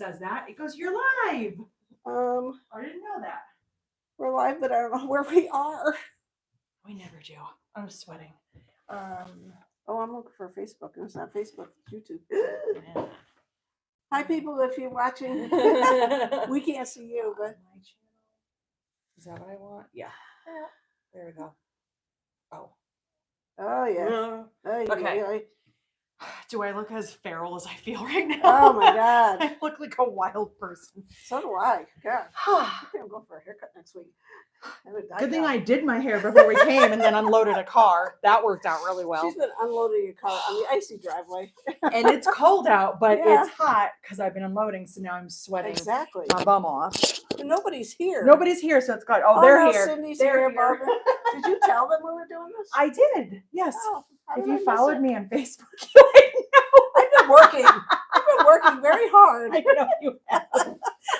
Does that? It goes, you're live. I didn't know that. We're live, but I don't know where we are. We never do. I'm sweating. Oh, I'm looking for Facebook, and it's not Facebook, it's YouTube. Hi, people, if you're watching. We can't see you, but my channel. Is that what I want? Yeah. There we go. oh yeah. Okay. Do I look as feral as I feel right now? Oh my God. I look like a wild person. So do I. God. I think I'm going for a haircut next week. Good thing I did my hair before we came and then unloaded a car. That worked out really well. She's been unloading a car on the icy driveway. And it's cold out, but it's hot because I've been unloading, so now I'm sweating my bum off. And nobody's here. Nobody's here, so it's good. Oh, they're no, here. Cindy's they're here, Barbara. Did you tell them we were doing this? I did. Yes. Oh, if you followed me on Facebook, you would know. I've been working. I've been working very hard. I know you have.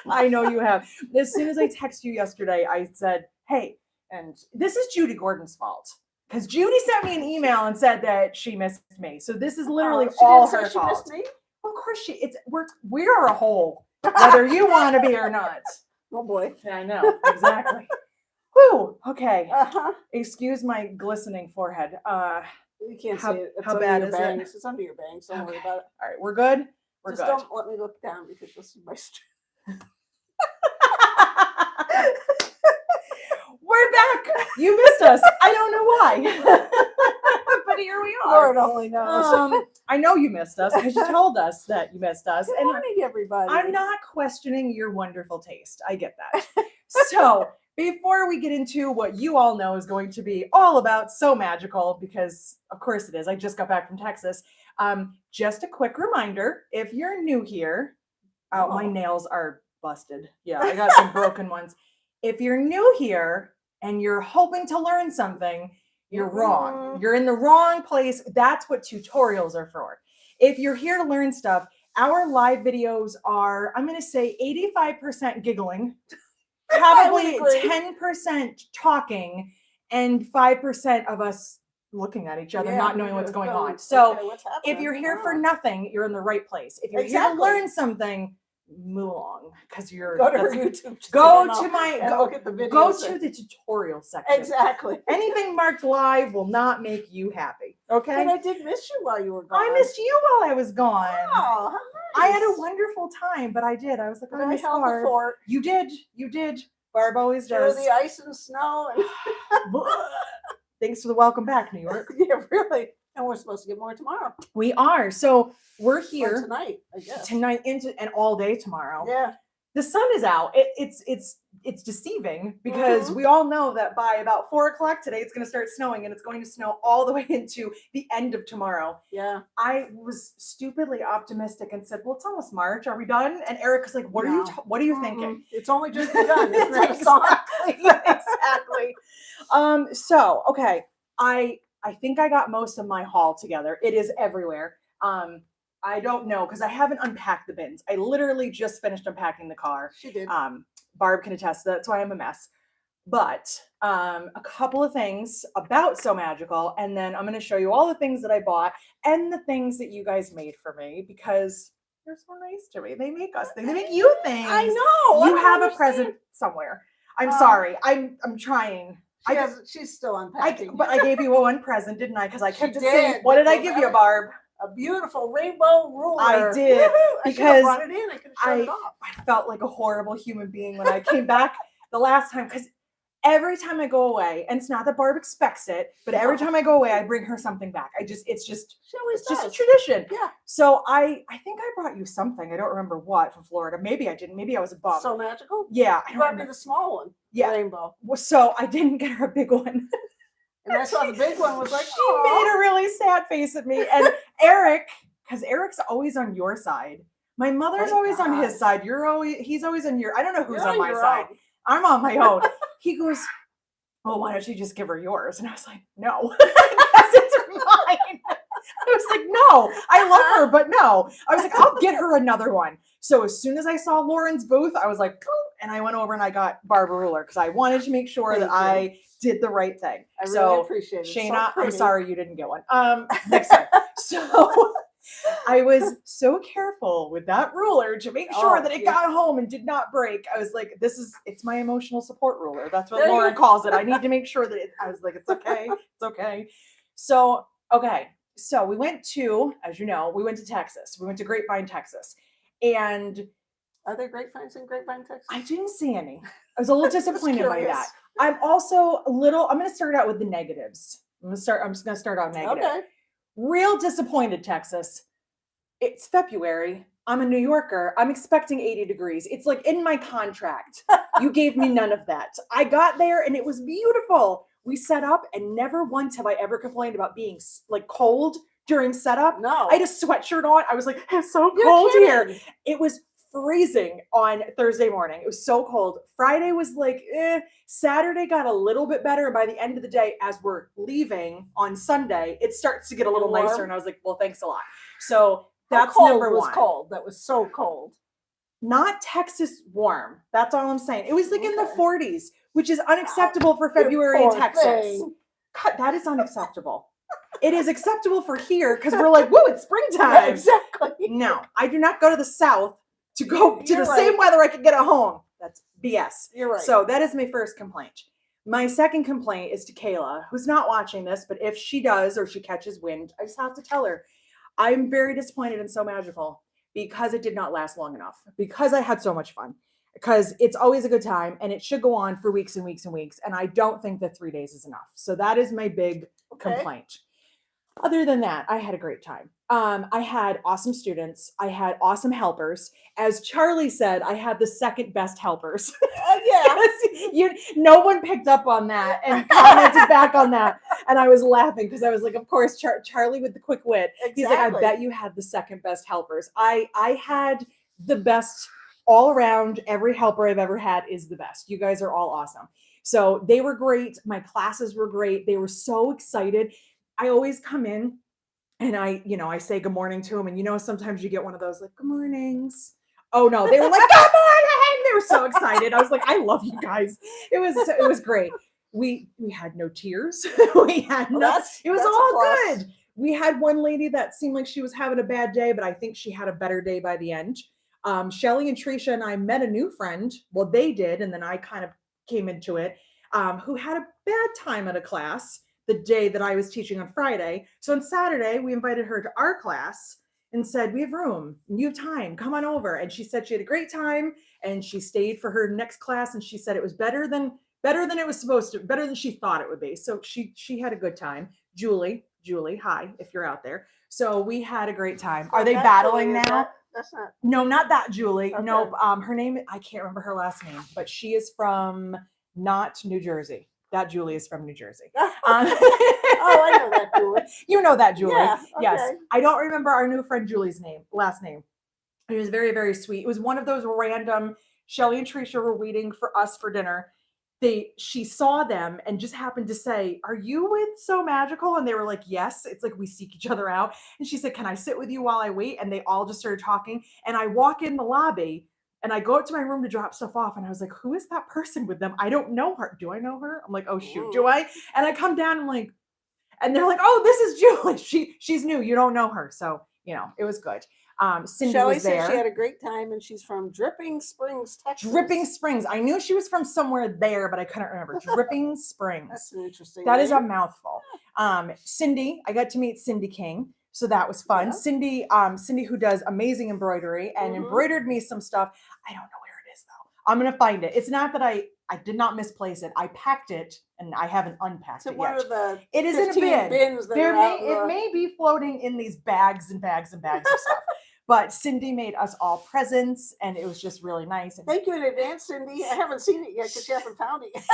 I know you have. As soon as I texted you yesterday, I said, hey, and this is Judy Gordon's fault. Because Judy sent me an email and said that she missed me. So this is literally all her fault. She missed me? Of course we're a whole, whether you want to be or not. Oh boy. Yeah, I know. Exactly. Whew. Okay. Uh-huh. Excuse my glistening forehead. You can't see it. It's how bad is bangs. it? It's under your bangs. Don't worry about it. All right, we're good. We're Just good. don't let me look down because you'll see my We're back. You missed us. I don't know why. But here we are. Lord only knows. I know you missed us because you told us that you missed us. Good morning, everybody. I'm not questioning your wonderful taste. I get that. So before we get into what you all know is going to be all about So Magical, because of course it is. I just got back from Texas. Just a quick reminder, if you're new here, my nails are busted. Yeah, I got some broken ones. If you're new here and you're hoping to learn something, you're wrong. You're in the wrong place. That's what tutorials are for. If you're here to learn stuff, our live videos are, I'm going to say 85% giggling, probably 10% talking, and 5% of us looking at each other, not knowing what's going on. So if you're here for nothing, you're in the right place. If you're here to learn something, move along because you're go to her YouTube. Go to the video. Go to the tutorial section. Exactly. Anything marked live will not make you happy. Okay. But I did miss you while you were gone. I missed you while I was gone. Oh, how nice. I had a wonderful time, but I did. I was like, I held the fort. You did. Barb always does. Through the ice and snow. And thanks for the welcome back, New York. Yeah, really. And we're supposed to get more tomorrow. We are. So we're here or tonight, I guess. Tonight and all day tomorrow. Yeah. The sun is out. It's deceiving because we all know that by about 4:00 today it's going to start snowing, and it's going to snow all the way into the end of tomorrow. Yeah. I was stupidly optimistic and said, "Well, it's almost March. Are we done?" And Eric was like, "What are you thinking?" It's only just begun. Isn't that a song? Exactly. So okay, I think I got most of my haul together. It is everywhere. I don't know because I haven't unpacked the bins. I literally just finished unpacking the car. She did. Barb can attest. That's why I'm a mess. But a couple of things about So Magical, and then I'm going to show you all the things that I bought and the things that you guys made for me because they're so nice to me. They make us things. They make you things. I know. You have a present somewhere. I'm sorry. I'm trying. She's still unpacking. But I gave you one present, didn't I? Because I kept it saying, what did I give you, Barb? A beautiful rainbow ruler. I did. Because I could have shut it off. I felt like a horrible human being when I came back the last time. Because every time I go away, and it's not that Barb expects it, but every time I go away, I bring her something back. It's just a tradition. Yeah. So I think I brought you something. I don't remember what from Florida. Maybe I didn't. Maybe I was a bum. So Magical? Yeah. You brought me the small one. Yeah. Rainbow. So I didn't get her a big one. And I saw the big one was like, she made a really sad face at me. And Eric, because Eric's always on your side. My mother's always on his side. He's always on your, I don't know who's on my side. I'm on my own. He goes, oh, why don't you just give her yours? And I was like, no, because it's mine. I was like, no, I love her, but no. I was like, I'll get her another one. So as soon as I saw Lauren's booth, I was like, and I went over and I got Barb a ruler because I wanted to make sure that I did the right thing. I really appreciate it. Shayna, I'm sorry you didn't get one. Next time. So I was so careful with that ruler to make sure that it yeah. got home and did not break. I was like, it's my emotional support ruler. That's what There you Lauren go. calls it. I need to make sure that I was like, it's okay. It's okay. So, okay. So we went to, as you know, we went to Texas. We went to Grapevine, Texas. And Are there grapevines in Grapevine, Texas? I didn't see any. I was a little Just disappointed by curious. that. I'm also I'm going to start out with the negatives. I'm just going to start out negative. Okay. Real disappointed, Texas. It's February. I'm a New Yorker. I'm expecting 80 degrees. It's like in my contract. You gave me none of that. I got there and it was beautiful. We set up and never once have I ever complained about being like cold during setup. No. I had a sweatshirt on. I was like, it's so You're cold here. kidding. It was freezing on Thursday morning. It was so cold. Friday was like, Saturday got a little bit better. And by the end of the day, as we're leaving on Sunday, it starts to get a little Warm. nicer. And I was like, well, thanks a lot. So How that's cold number was one. cold. That was so cold. Not Texas warm. That's all I'm saying. It was like in the Okay. 40s, which is unacceptable for February in poor Texas. thing. God, that is unacceptable. It is acceptable for here because we're like, woo, it's springtime. Yeah, exactly. No, I do not go to the South to go to You're the right. same weather I could get at home. That's BS. You're right. So that is my first complaint. My second complaint is to Kayla, who's not watching this, but if she does or she catches wind, I just have to tell her, I'm very disappointed in So Magical because it did not last long enough, because I had so much fun, because it's always a good time and it should go on for weeks and weeks and weeks. And I don't think that 3 days is enough. So that is my big complaint. Other than that, I had a great time. I had awesome students. I had awesome helpers. As Charlie said, I had the second best helpers. Yeah. No one picked up on that and commented back on that. And I was laughing because I was like, of course, Charlie with the quick wit. Exactly. He's like, I bet you had the second best helpers. I had the best all around. Every helper I've ever had is the best. You guys are all awesome. So they were great. My classes were great. They were so excited. I always come in and I say good morning to them. And sometimes you get one of those like, good mornings. Oh no, they were like, good morning. They were so excited. I was like, I love you guys. It was great. We had no tears. We had no, it was all good. We had one lady that seemed like she was having a bad day, but I think she had a better day by the end. Shelly and Tricia and I met a new friend. Well, they did. And then I kind of came into it, who had a bad time at a class the day that I was teaching on Friday. So on Saturday, we invited her to our class and said, we have room, you have time, come on over. And she said she had a great time and she stayed for her next class. And she said it was better than it was supposed to, better than she thought it would be. So she had a good time. Julie, hi, if you're out there. So we had a great time. Are they battling now? That's not. No, not that Julie. Okay. Nope. Her name, I can't remember her last name, but she is from not New Jersey. That Julie is from New Jersey. Oh, I know that Julie. You know that Julie. Yeah, Yes. okay. I don't remember our new friend Julie's last name. It was very, very sweet. It was one of those random, Shelly and Tricia were waiting for us for dinner. She saw them and just happened to say, are you with So Magical? And they were like, yes. It's like we seek each other out. And she said, can I sit with you while I wait? And they all just started talking. And I walk in the lobby and I go up to my room to drop stuff off. And I was like, who is that person with them? I don't know her. Do I know her? I'm like, oh shoot, do I? And I come down and like, and they're like, oh, this is Julie. She's new. You don't know her. So, it was good. Cindy Shelly was there. said she had a great time and she's from Dripping Springs, Texas. Dripping Springs. I knew she was from somewhere there, but I couldn't remember. Dripping Springs. That's an interesting That name. is a mouthful. Cindy, I got to meet Cindy King. So that was fun. Yeah. Cindy, who does amazing embroidery and embroidered me some stuff. I don't know where it is though. I'm going to find it. It's not that I did not misplace it. I packed it and I haven't unpacked it yet. It is in a bin. Bins that It may be floating in these bags and bags and bags of stuff. But Cindy made us all presents and it was just really nice. And thank you in advance, Cindy. I haven't seen it yet because you haven't found it yet.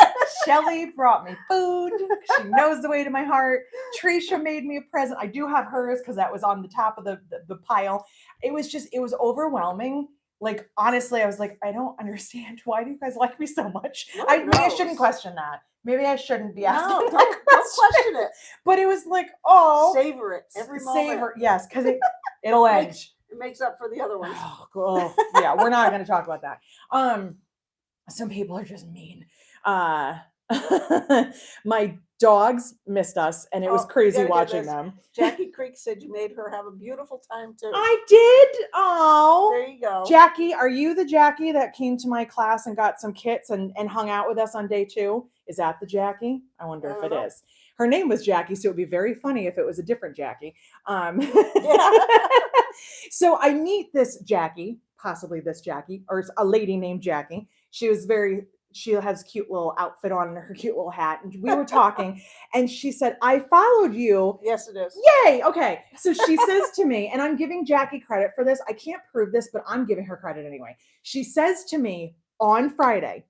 Shelly brought me food. She knows the way to my heart. Tricia made me a present. I do have hers because that was on the top of the pile. It was overwhelming. Like, honestly, I was like, I don't understand. Why do you guys like me so much? Maybe I shouldn't question that. Maybe I shouldn't be asking No, that don't question it. But it was like, oh. Savor it every moment. Yes, because it'll end. It makes up for the other ones. Oh, yeah, we're not going to talk about that. Some people are just mean. My dogs missed us, and it was Oh, you crazy gotta get watching this. them. Jackie Creek said you made her have a beautiful time too. I did. Oh, There you go. Jackie, are you the Jackie that came to my class and got some kits and hung out with us on day 2? Is that the Jackie? I wonder if it know. is. Her name was Jackie, so it would be very funny if it was a different Jackie. Yeah. So I meet this Jackie, possibly this Jackie, or it's a lady named Jackie. She has a cute little outfit on and her cute little hat. And we were talking, and she said, I followed you. Yes, it is. Yay. Okay. So she says to me, and I'm giving Jackie credit for this. I can't prove this, but I'm giving her credit anyway. She says to me on Friday.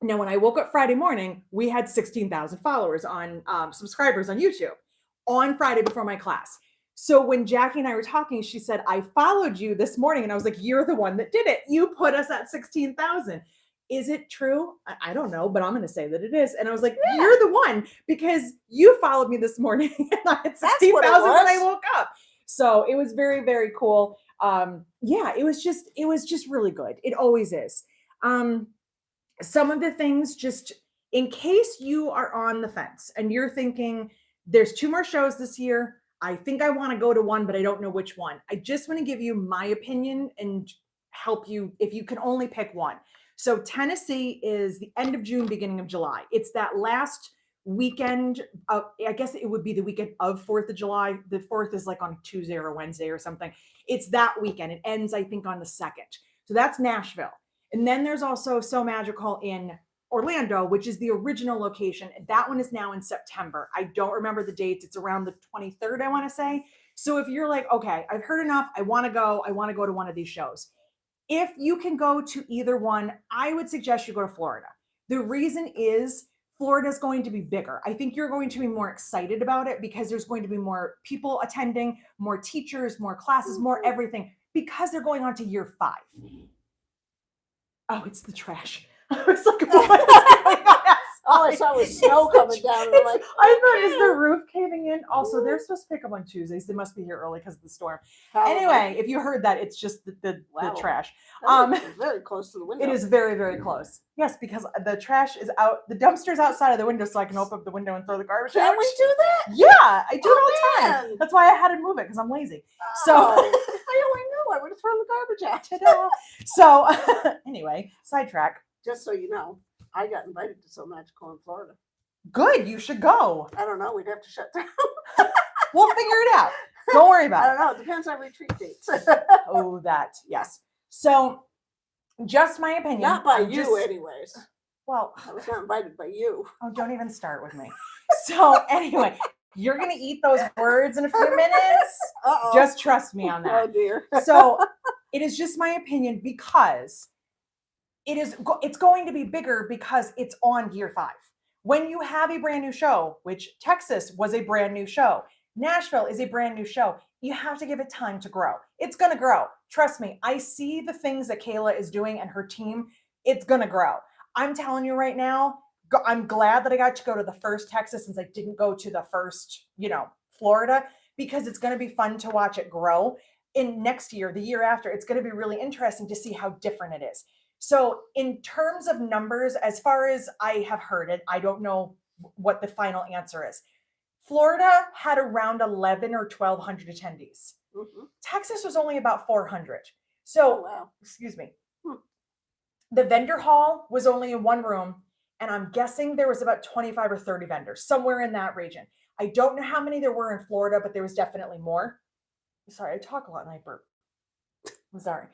Now, when I woke up Friday morning, we had 16,000 followers on subscribers on YouTube on Friday before my class. So when Jackie and I were talking, she said, I followed you this morning. And I was like, you're the one that did it. You put us at 16,000. Is it true? I don't know, but I'm going to say that it is. And I was like, you're the one because you followed me this morning and I had 16,000 when I woke up. So it was very, very cool. Yeah, it was just really good. It always is. Some of the things, just in case you are on the fence and you're thinking there's 2 more shows this year. I think I want to go to one, but I don't know which one. I just want to give you my opinion and help you if you can only pick one. So Tennessee is the end of June, beginning of July. It's that last weekend. I guess it would be the weekend of 4th of July. The 4th is like on Tuesday or Wednesday or something. It's that weekend. It ends, I think, on the 2nd. So that's Nashville. And then there's also So Magical in Orlando, which is the original location. That one is now in September. I don't remember the dates. It's around the 23rd, I want to say. So if you're like, okay, I've heard enough. I want to go to one of these shows. If you can go to either one, I would suggest you go to Florida. The reason is Florida is going to be bigger. I think you're going to be more excited about it because there's going to be more people attending, more teachers, more classes, more everything, because they're going on to year 5. Oh, it's the trash. I was like, what is going on? All I saw was snow coming down. And I'm like, I thought, is the roof caving in? Also, they're supposed to pick up on Tuesdays. They must be here early because of the storm. Anyway, if you heard that, it's just the trash. It's very close to the window. It is very, very close. Yes, because the trash is out. The dumpster's outside of the window, so I can open up the window and throw the garbage out. Can we do that? Yeah, I do it all the time. Man. That's why I had to move it because I'm lazy. So if I only knew, I would have thrown the garbage out. Ta-da. So anyway, sidetrack. Just so you know, I got invited to So Magical in Florida. Good, you should go. I don't know. We'd have to shut down. We'll figure it out. Don't worry about it. I don't know. It depends on retreat dates. Oh, that, yes. So, just my opinion. Not by you, anyways. Well, I was not invited by you. Oh, don't even start with me. So, anyway, you're going to eat those words in a few minutes. Uh-oh. Just trust me on that. Oh, dear. So, it is just my opinion because it's going to be bigger because it's on year 5. When you have a brand new show, which Texas was a brand new show, Nashville is a brand new show, you have to give it time to grow. It's going to grow. Trust me. I see the things that Kayla is doing and her team. It's going to grow. I'm telling you right now, I'm glad that I got to go to the first Texas since I didn't go to the first, Florida, because it's going to be fun to watch it grow. In next year, the year after, it's going to be really interesting to see how different it is. So in terms of numbers, as far as I have heard it, I don't know what the final answer is. Florida had around 11 or 1,200 attendees. Mm-hmm. Texas was only about 400. So, wow. Excuse me. The vendor hall was only in one room, and I'm guessing there was about 25 or 30 vendors, somewhere in that region. I don't know how many there were in Florida, but there was definitely more. Sorry, I talk a lot and I burp. I'm sorry.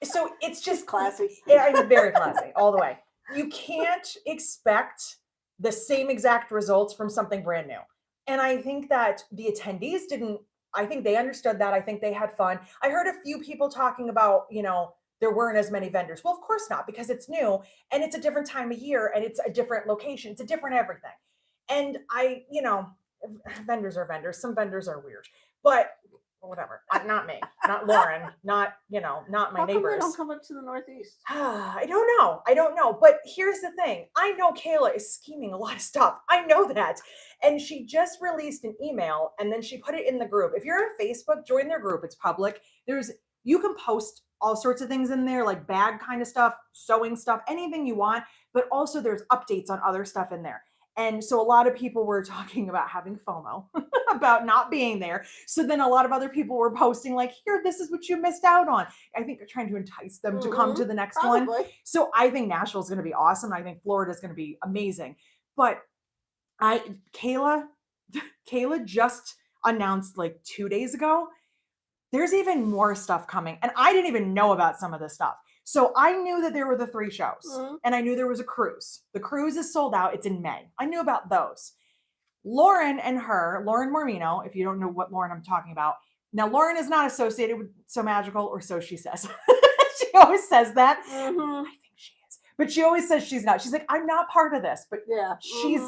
So it's just classy. I'm very classy all the way. You can't expect the same exact results from something brand new. And I think that the attendees I think they understood that. I think they had fun. I heard a few people talking about, there weren't as many vendors. Well, of course not, because it's new and it's a different time of year and it's a different location. It's a different everything. And vendors are vendors. Some vendors are weird, but whatever. Not me, not Lauren, not my neighbors. How come they don't come up to the Northeast? I don't know. But here's the thing. I know Kayla is scheming a lot of stuff. I know that. And she just released an email and then she put it in the group. If you're on Facebook, join their group. It's public. You can post all sorts of things in there, like bag kind of stuff, sewing stuff, anything you want. But also there's updates on other stuff in there. And so a lot of people were talking about having FOMO, about not being there. So then a lot of other people were posting like, here, this is what you missed out on. I think they're trying to entice them to come to the next one. So I think Nashville's going to be awesome. I think Florida's going to be amazing. But Kayla just announced like 2 days ago, there's even more stuff coming. And I didn't even know about some of this stuff. So I knew that there were the 3 shows and I knew there was a cruise. The cruise is sold out. It's in May. I knew about those. Lauren Mormino, if you don't know what Lauren I'm talking about. Now, Lauren is not associated with So Magical, or so she says. She always says that. I think she is. But she always says she's not. She's like, I'm not part of this. But she's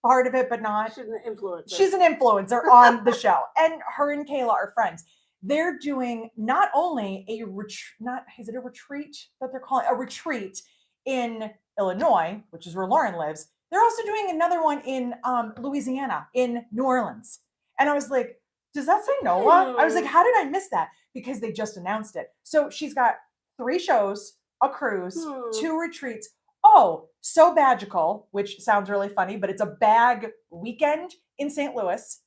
part of it, but not. She's an influencer. She's an influencer on the show. And her and Kayla are friends. They're doing not only a retreat that they're calling a retreat in Illinois, which is where Lauren lives. They're also doing another one in Louisiana, in New Orleans. And I was like, does that say NOLA? I was like, how did I miss that? Because they just announced it. So she's got 3 shows, a cruise, 2 retreats. Oh, So Magical, which sounds really funny, but it's a bag weekend in St. Louis.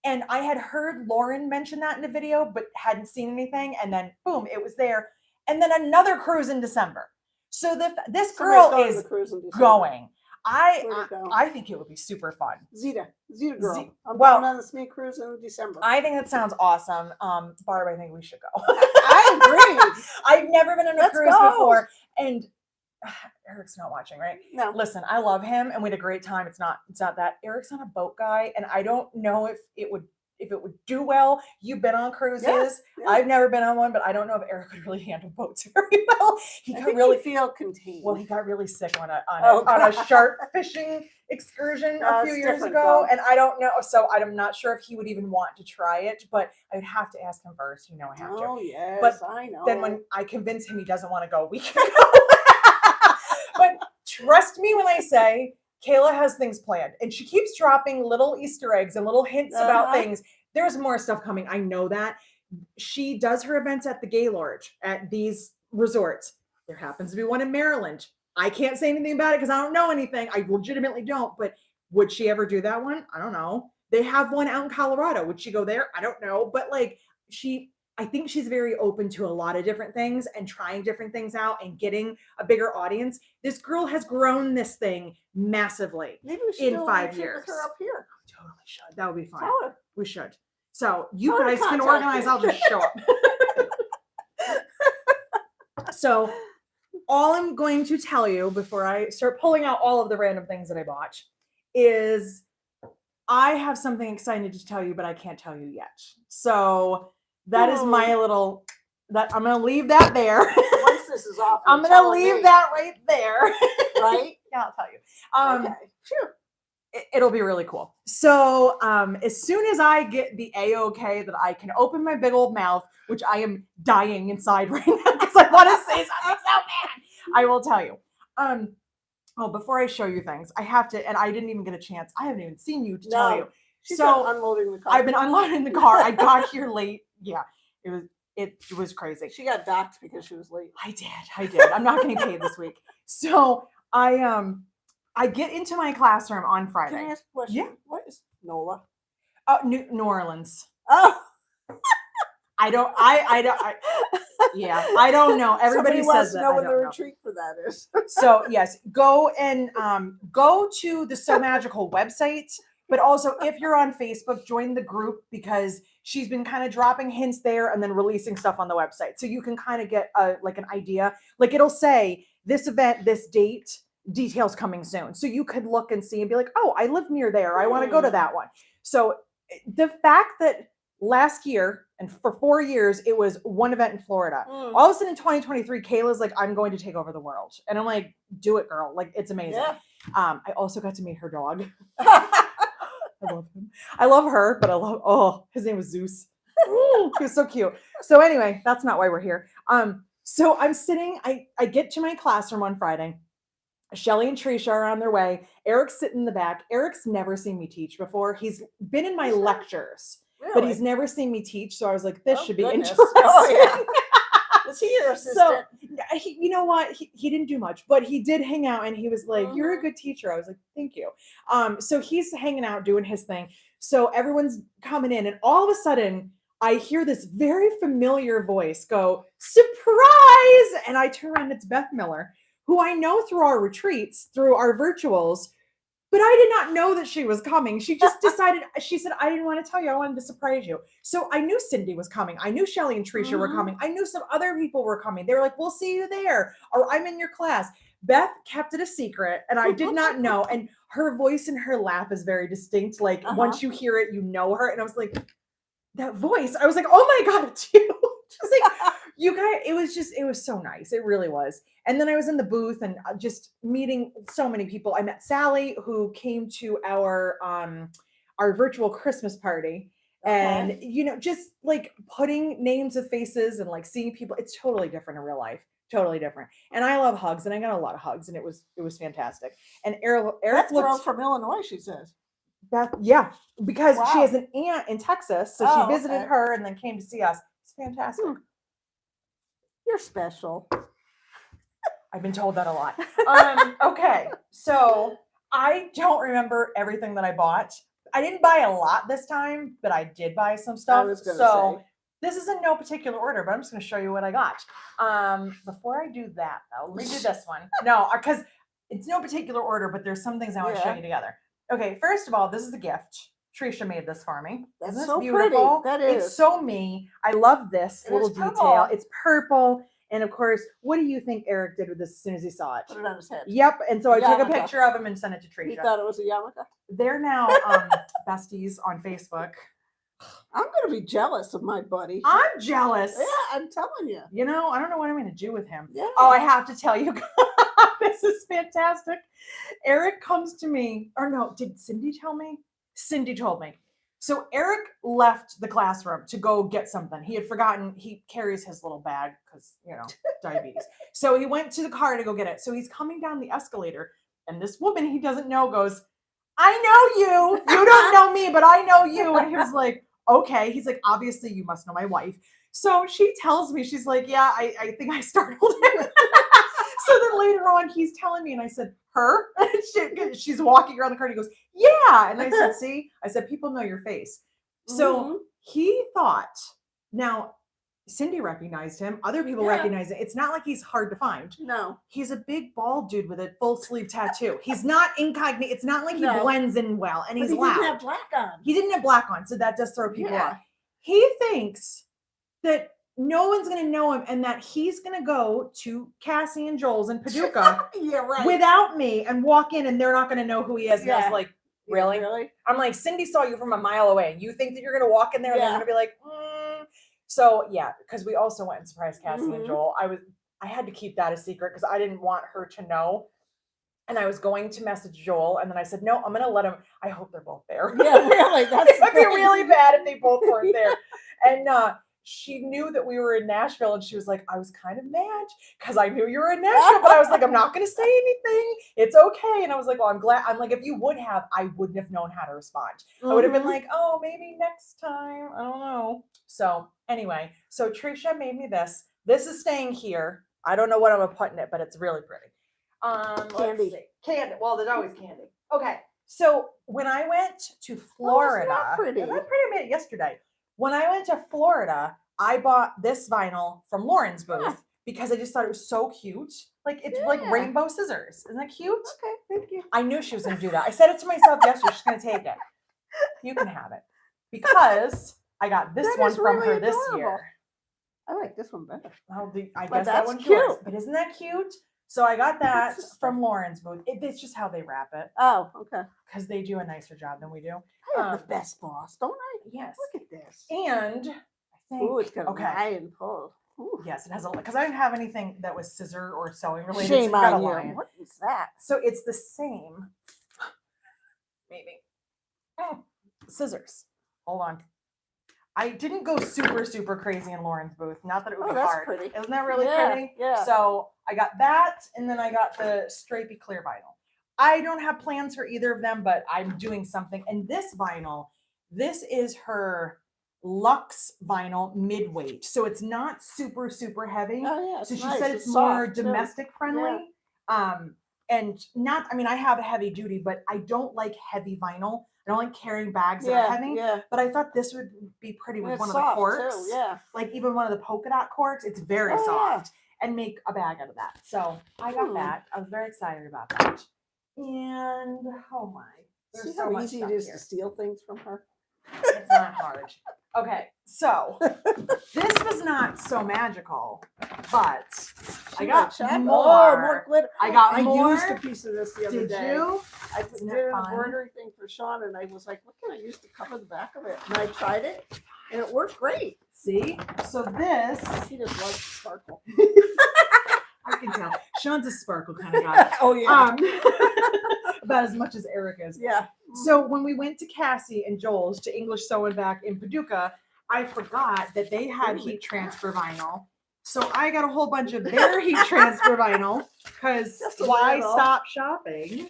And I had heard Lauren mention that in a video, but hadn't seen anything. And then boom, it was there. And then another cruise in December. So this girl is going. I think it would be super fun. Zeta girl. I'm going on the SME cruise in December. I think that sounds awesome. Barb, I think we should go. I agree. I've never been on a cruise before. And Eric's not watching, right? No. Listen, I love him and we had a great time. It's not that. Eric's not a boat guy, and I don't know if it would do well. You've been on cruises. Yeah. I've never been on one, but I don't know if Eric could really handle boats very well. He got really feel contained. Well, he got really sick on a shark fishing excursion a few years ago, and I don't know. So I'm not sure if he would even want to try it, but I would have to ask him first. You know, I have to. Oh yes, but I know. Then when I convince him he doesn't want to go, we can go. But trust me when I say Kayla has things planned, and she keeps dropping little Easter eggs and little hints about things. There's more stuff coming. I know that. She does her events at the Gaylord at these resorts. There happens to be one in Maryland. I can't say anything about it because I don't know anything. I legitimately don't. But would she ever do that one? I don't know. They have one out in Colorado. Would she go there? I don't know. But I think she's very open to a lot of different things and trying different things out and getting a bigger audience. This girl has grown this thing massively. Maybe we should in 5 years. With her up here. Totally should. That would be fun. We should. So you guys can organize. I'll just show up. So all I'm going to tell you before I start pulling out all of the random things that I bought is I have something exciting to tell you, but I can't tell you yet. So that is my little, that I'm going to leave that there. Once this is off, I'm going to leave that right there. Right? Yeah, I'll tell you. Okay. Sure. It'll be really cool. So as soon as I get the A-OK that I can open my big old mouth, which I am dying inside right now because I want to say something so bad, I will tell you. Before I show you things, I have to, and I didn't even get a chance. I haven't even seen you to tell you. She's been unloading the car. I've been unloading the car. I got here late. Yeah, it was crazy. She got docked because she was late. I did. I'm not getting paid this week. So I get into my classroom on Friday. Can I ask a question? Yeah. What is NOLA? New Orleans. Oh. I don't know. Everybody says that. I don't know what the retreat for that is. So yes, go and go to the So Magical website. But also, if you're on Facebook, join the group because she's been kind of dropping hints there and then releasing stuff on the website. So you can kind of get an idea. Like it'll say this event, this date, details coming soon. So you could look and see and be like, oh, I live near there. I want to go to that one. So the fact that last year and for 4 years, it was one event in Florida. All of a sudden in 2023, Kayla's like, I'm going to take over the world. And I'm like, do it, girl. Like, it's amazing. Yeah. I also got to meet her dog. I love him. I love her, but his name was Zeus. He was so cute. So anyway, that's not why we're here. So I'm sitting, I get to my classroom on Friday. Shelly and Trisha are on their way. Eric's sitting in the back. Eric's never seen me teach before. He's been in my lectures, but he's never seen me teach. So I was like, this should be interesting. Oh, yeah. Is he your So, assistant? you know what? He didn't do much, but he did hang out and he was like, "You're a good teacher." I was like, "Thank you." So he's hanging out doing his thing. So everyone's coming in, and all of a sudden, I hear this very familiar voice go, "Surprise!" And I turn around, it's Beth Miller, who I know through our retreats, through our virtuals. But I did not know that she was coming. She just decided, she said, "I didn't want to tell you. I wanted to surprise you." So I knew Cindy was coming. I knew Shelly and Tricia were coming. I knew some other people were coming. They were like, "We'll see you there," or "I'm in your class." Beth kept it a secret and I did not know. And her voice and her laugh is very distinct. Like once you hear it, you know her. And I was like, that voice. I was like, "Oh my God, it's you." Just like, you guys, it was so nice. It really was. And then I was in the booth and just meeting so many people. I met Sally, who came to our virtual Christmas party. And just like putting names with faces and like seeing people, it's totally different in real life. Totally different. And I love hugs, and I got a lot of hugs, and it was fantastic. And Eric That's girl looked from Illinois, she says. Beth, yeah, because she Wow. has an aunt in Texas, so she visited her and then came to see us. It's fantastic. You're special. I've been told that a lot. Okay, so I don't remember everything that I bought. I didn't buy a lot this time, but I did buy some stuff. So this is in no particular order, but I'm just going to show you what I got. Before I do that, though, let me do this one. No, because it's no particular order, but there's some things I want to show you together. Okay, first of all, this is a gift. Tricia made this for me. That's Isn't this so beautiful? pretty. That is. It's so me. I love this little detail. It's purple. And of course, what do you think Eric did with this as soon as he saw it? Put it on his head. Yep. And so I took a picture of him and sent it to Tricia. He thought it was a yarmulke? They're now besties on Facebook. I'm going to be jealous of my buddy. I'm jealous. Yeah, I'm telling you. You know, I don't know what I'm going to do with him. Yeah. Oh, I have to tell you. This is fantastic. Eric comes to me, or no, did Cindy tell me? Cindy told me. So Eric left the classroom to go get something. He had forgotten, he carries his little bag because, diabetes. So he went to the car to go get it. So he's coming down the escalator, and this woman he doesn't know goes, "I know you. You don't know me, but I know you." And he was like, "Okay." He's like, "Obviously you must know my wife." So she tells me, she's like, "Yeah, I think I startled him." So then later on, he's telling me, and I said, "Her?" And she's walking around the car, and he goes, "Yeah." And I said, "See?" I said, "People know your face." So he thought, now Cindy recognized him. Other people recognize it. It's not like he's hard to find. No. He's a big bald dude with a full sleeve tattoo. He's not incognito. It's not like he blends in well, and he's loud. He didn't have black on. He didn't have black on, so that does throw people off. He thinks that no one's going to know him and that he's going to go to Cassie and Joel's in Paducah without me and walk in and they're not going to know who he is. And I was like, really? I'm like, Cindy saw you from a mile away. You think that you're going to walk in there and they're going to be like, So yeah, because we also went and surprised Cassie and Joel. I had to keep that a secret because I didn't want her to know. And I was going to message Joel, and then I said, "No, I'm going to let him. I hope they're both there." Yeah, really. That's it would be really bad if they both weren't there. And she knew that we were in Nashville, and she was like, "I was kind of mad because I knew you were in Nashville, but I was like, I'm not going to say anything. It's okay." And I was like, "Well, I'm glad." I'm like, if you would have, I wouldn't have known how to respond. I would have been like, "Oh, maybe next time." I don't know. So anyway, so Tricia made me this. This is staying here. I don't know what I'm going to put in it, but it's really pretty. Candy. Candy. Well, there's always candy. Okay. So when I went to Florida, isn't that pretty? I made it yesterday. When I went to Florida, I bought this vinyl from Lauren's booth because I just thought it was so cute. Like it's like rainbow scissors. Isn't that cute? Okay, thank you. I knew she was going to do that. I said it to myself yesterday. She's going to take it. You can have it because I got this one from her this year. I like this one better. I guess that one's yours. But isn't that cute? So I got that from Lauren's booth. It's just how they wrap it. Oh, okay. Because they do a nicer job than we do. I have the best boss, don't I? Yes. Look at this. And I think... Ooh, it's got a lion pull. Yes, it has a... Because I didn't have anything that was scissor or sewing related. Shame on you. Lion. What is that? So it's the same. Maybe. Scissors. Hold on. I didn't go super, super crazy in Lauren's booth. Not that it would be hard. Pretty. Isn't that really pretty? Yeah. So I got that, and then I got the stripey clear vinyl. I don't have plans for either of them, but I'm doing something. And this vinyl, this is her luxe vinyl mid-weight. So it's not super, super heavy. Oh yeah. So she nice. said it's more soft, too. domestic friendly. And not, I mean, I have a heavy duty, but I don't like heavy vinyl. I don't like carrying bags that are heavy. Yeah. But I thought this would be pretty with And one it's of the soft, corks. too. Yeah. Like even one of the polka dot corks. It's very soft. And make a bag out of that. So I got that. I was very excited about that. And oh my. See There's so how much easy stuff it is here. to steal things from her? It's not hard. Okay, so this was not so magical, but I got more. Oh, more glitter. I got I more. used a piece of this the other Did day. you? I Isn't did it an fun? embroidery thing for Sean, and I was like, what can I use to cover the back of it? And I tried it, and it worked great. See? So this, He just loves sparkle. I can tell. Sean's a sparkle kind of guy. Oh, yeah. About as much as Eric is. Yeah. So when we went to Cassie and Joel's to English Sew and Back in Paducah, I forgot that they had heat transfer vinyl. So I got a whole bunch of their heat transfer vinyl because why stop shopping?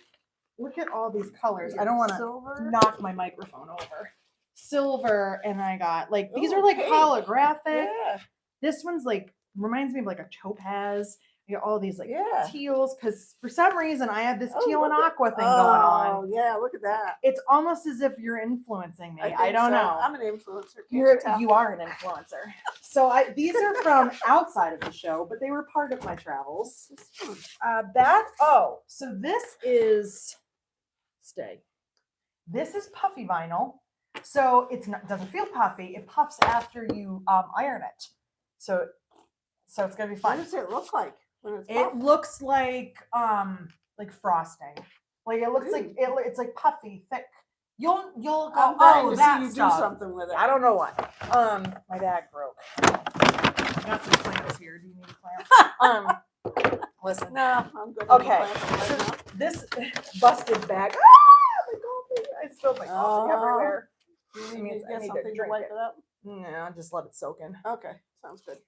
Look at all these colors. I don't want to knock my microphone over. Silver, and I got like these are like holographic. Yeah. This one's like reminds me of like a topaz. You got all these like Yeah. teals because for some reason I have this Oh, teal and look at- aqua thing going on. Oh, yeah, look at that. It's almost as if you're influencing me. I think don't so. know. I'm an influencer. Can't You are an influencer. So these are from outside of the show, but they were part of my travels. So this is This is puffy vinyl. So doesn't feel puffy. It puffs after you iron it. So it's gonna be What fun. does it look like when it's It puffed? looks like frosting. Like it looks like it's like puffy, thick. You'll go, I'm dying oh, to that see you stuff. do something with it. I don't know what. My bag broke. I got some clamps here. Do you need clamps? Listen. No, I'm good. Okay. Right now. This busted bag. My coffee. I spilled my coffee everywhere. You I need mean, to I get need to something to drink wipe it. it up? No, just let it soak in. Okay, sounds good.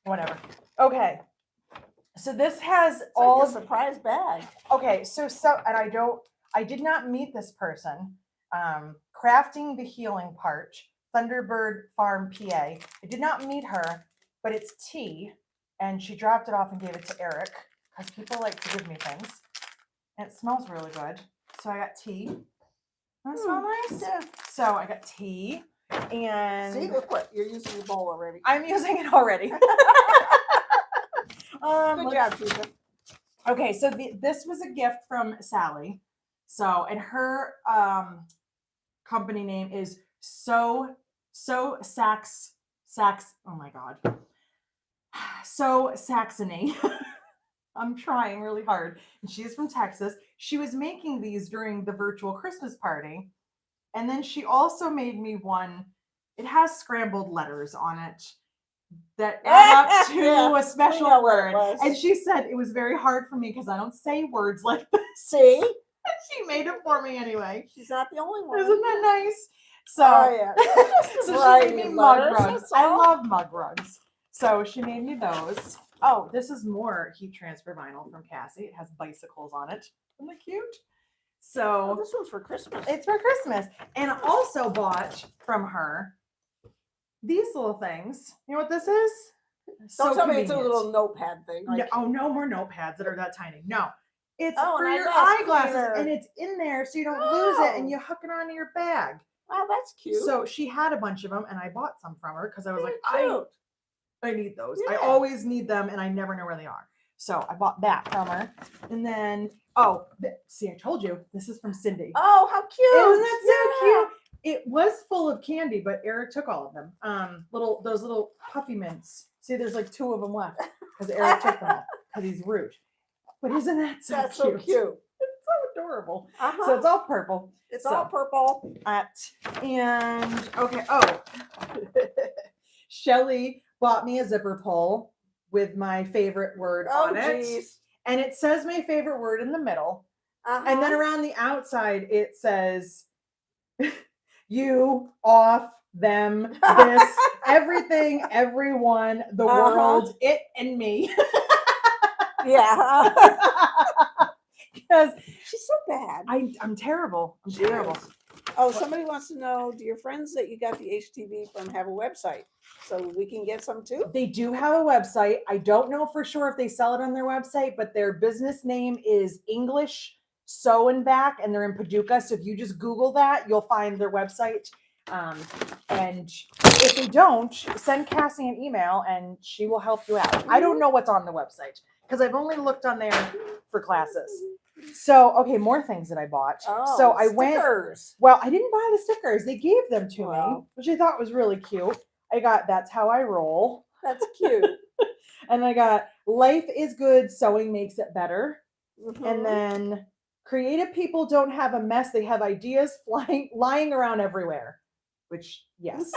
Whatever. Okay. So this has It's all like a surprise bag. Okay, so and I did not meet this person. Crafting the Healing Part, Thunderbird Farm, PA. I did not meet her, but it's tea, and she dropped it off and gave it to Eric because people like to give me things, and it smells really good. So I got tea. Doesn't it smell nice? Yeah. So I got tea, and See, look what you're using the bowl already. I'm using it already. Good job, Susan. Okay, so this was a gift from Sally. So, and her company name is So Sax. Oh my God. So Saxony. I'm trying really hard. And she's from Texas. She was making these during the virtual Christmas party. And then she also made me one. It has scrambled letters on it that add up to a special word. And she said it was very hard for me because I don't say words like this. See? She made it for me anyway. She's not the only one. Isn't that nice? So, so she made me mug rugs. I love mug rugs. So she made me those. Oh, this is more heat transfer vinyl from Cassie. It has bicycles on it. Isn't that cute? So this one's for Christmas. It's for Christmas. And I also bought from her these little things. You know what this is? Don't tell me it's a little notepad thing. Like, no more notepads that are that tiny. No. It's for an your eyeglass eyeglasses, cleaner. and it's in there so you don't lose it, and you hook it onto your bag. Wow, that's cute. So she had a bunch of them, and I bought some from her because I was like, cute. I need those. Yeah. I always need them, and I never know where they are. So I bought that from her. And then, see, I told you, this is from Cindy. Oh, how cute. Isn't that so cute? It was full of candy, but Eric took all of them. Those little puffy mints. See, there's like 2 of them left because Eric took them all because he's rude. But isn't that so That's cute? so cute. It's so adorable. Uh-huh. So it's all purple. It's all purple. And okay. Shelly bought me a zipper pull with my favorite word on it. Geez. And it says my favorite word in the middle. And then around the outside, it says you, off, them, this, everything, everyone, the world, it, and me. Yeah. Because she's so bad. I'm terrible. I'm terrible. Oh, somebody wants to know, do your friends that you got the HTV from have a website so we can get some too? They do have a website. I don't know for sure if they sell it on their website, but their business name is English Sew and Back, and they're in Paducah. So if you just Google that, you'll find their website. And if they don't, send Cassie an email and she will help you out. I don't know what's on the website because I've only looked on there for classes. So, okay, more things that I bought. Oh, so I went, stickers. well, I didn't buy the stickers. They gave them to me, Wow. which I thought was really cute. I got That's How I Roll. That's cute. And I got Life is Good, Sewing Makes It Better. Mhm. And then Creative People Don't Have a Mess, They Have Ideas Lying Around Everywhere. Which, yes,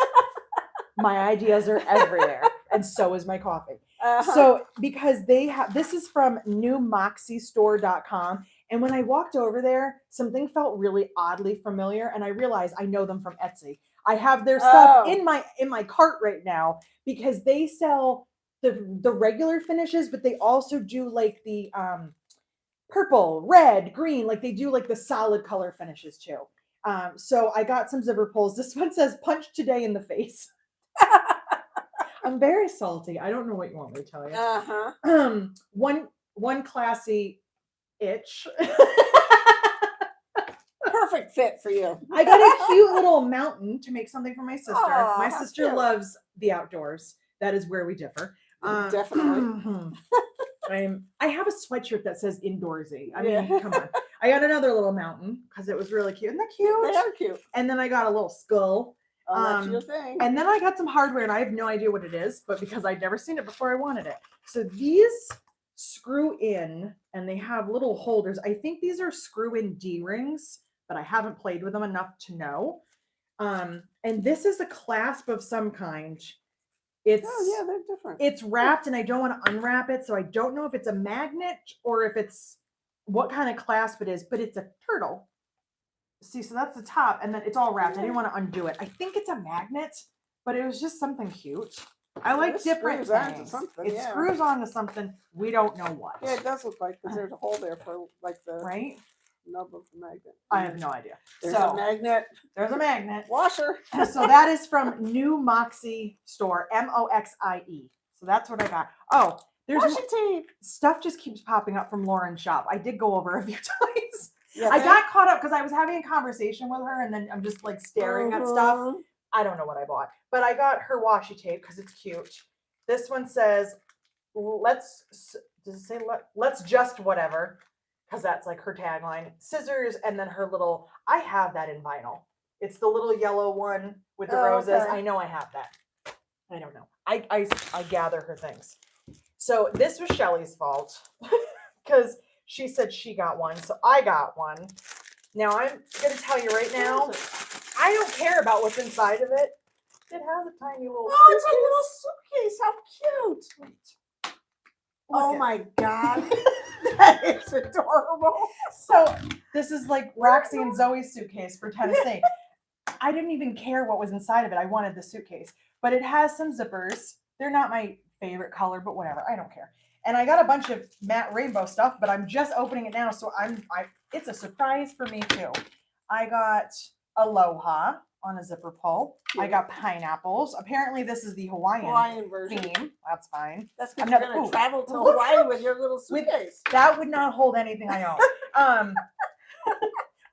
my ideas are everywhere. And so is my coffee. Uh-huh. So because they have, this is from newmoxiestore.com. And when I walked over there, something felt really oddly familiar. And I realized I know them from Etsy. I have their stuff in my cart right now because they sell the regular finishes, but they also do like the purple, red, green, like they do like the solid color finishes too. So I got some zipper pulls. This one says punch today in the face. I'm very salty. I don't know what you want me to tell you. Uh-huh. One classy itch. Perfect fit for you. I got a cute little mountain to make something for my sister. Aw, My how sister cute. loves the outdoors. That is where we differ. Definitely. I have a sweatshirt that says indoorsy. I mean, Yeah. come on. I got another little mountain because it was really cute. Isn't that cute? They are cute. And then I got a little skull. Oh, that's your thing. And then I got some hardware, and I have no idea what it is, but because I'd never seen it before, I wanted it. So these screw in, and they have little holders. I think these are screw-in D-rings, but I haven't played with them enough to know. And this is a clasp of some kind. Oh, yeah, they're different. It's wrapped, and I don't want to unwrap it, so I don't know if it's a magnet or if it's what kind of clasp it is, but it's a turtle. See, so that's the top, and then it's all wrapped. I didn't want to undo it. I think it's a magnet, but it was just something cute. I like This different screws onto things. something, It yeah. screws onto something. We don't know what. Yeah, it does look like, because there's a hole there for like the Right? nub of the magnet. I have no idea. There's so a magnet there's a magnet. washer. So that is from New Moxie Store, Moxie. So that's what I got. Oh, there's Washi tape. stuff just keeps popping up from Lauren's shop. I did go over a few times. Yeah, I got caught up because I was having a conversation with her, and then I'm just like staring at stuff. I don't know what I bought, but I got her washi tape because it's cute. This one says, does it say let's just whatever? Because that's like her tagline. Scissors, and then her little, I have that in vinyl. It's the little yellow one with the roses. Okay. I know I have that. I don't know. I gather her things. So this was Shelly's fault because she said she got one. So I got one. Now I'm going to tell you right now, I don't care about what's inside of it. It has a tiny little Oh, it's a little suitcase. How cute. Oh Look my God. That is adorable. So this is like Roxy and Zoe's suitcase for Tennessee. I didn't even care what was inside of it. I wanted the suitcase, but it has some zippers. They're not my favorite color, but whatever. I don't care. And I got a bunch of matte rainbow stuff, but I'm just opening it now. So it's a surprise for me too. I got Aloha on a zipper pull. I got pineapples. Apparently this is the Hawaiian version. theme. That's fine. That's because I'm you're not- going ooh. to travel to Look Hawaii how- with your little suitcase. That would not hold anything I own.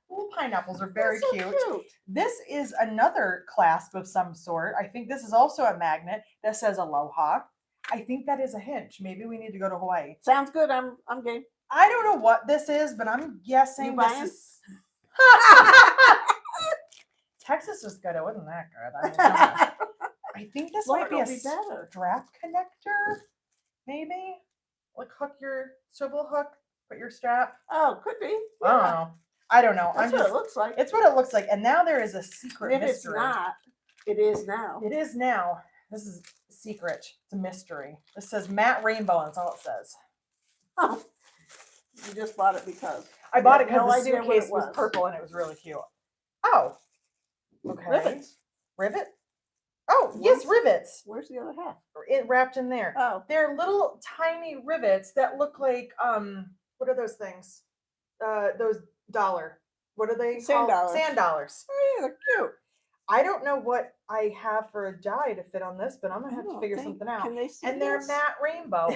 Little pineapples are very That's so cute. This is another clasp of some sort. I think this is also a magnet that says Aloha. I think that is a hinge. Maybe we need to go to Hawaii. Sounds good. I'm game. I don't know what this is, but I'm guessing You this buying? is. Texas was good. It wasn't that good. I think this might be a better. strap connector. Maybe like hook your swivel hook, put your strap. Oh, could be. I don't know. I don't know. That's what it looks like. It's what it looks like. And now there is a secret If mystery. it's not, it is now. It is now. This is secret. It's a mystery. This says matte rainbow, and that's all it says. Oh, you just bought it because. I bought it You had because no the idea what it suitcase was was. purple and it was really cute. Oh. Okay. Rivets. Rivet? Oh, yes, rivets. Where's the other half? It wrapped in there. Oh, They're little tiny rivets that look like what are those things? Those dollar what are they Sand called? dollars. Sand dollars. Oh, yeah, they're cute. I don't know what I have for a die to fit on this, but I'm gonna have to Oh, figure something out. Can they see And they're this? matte rainbow.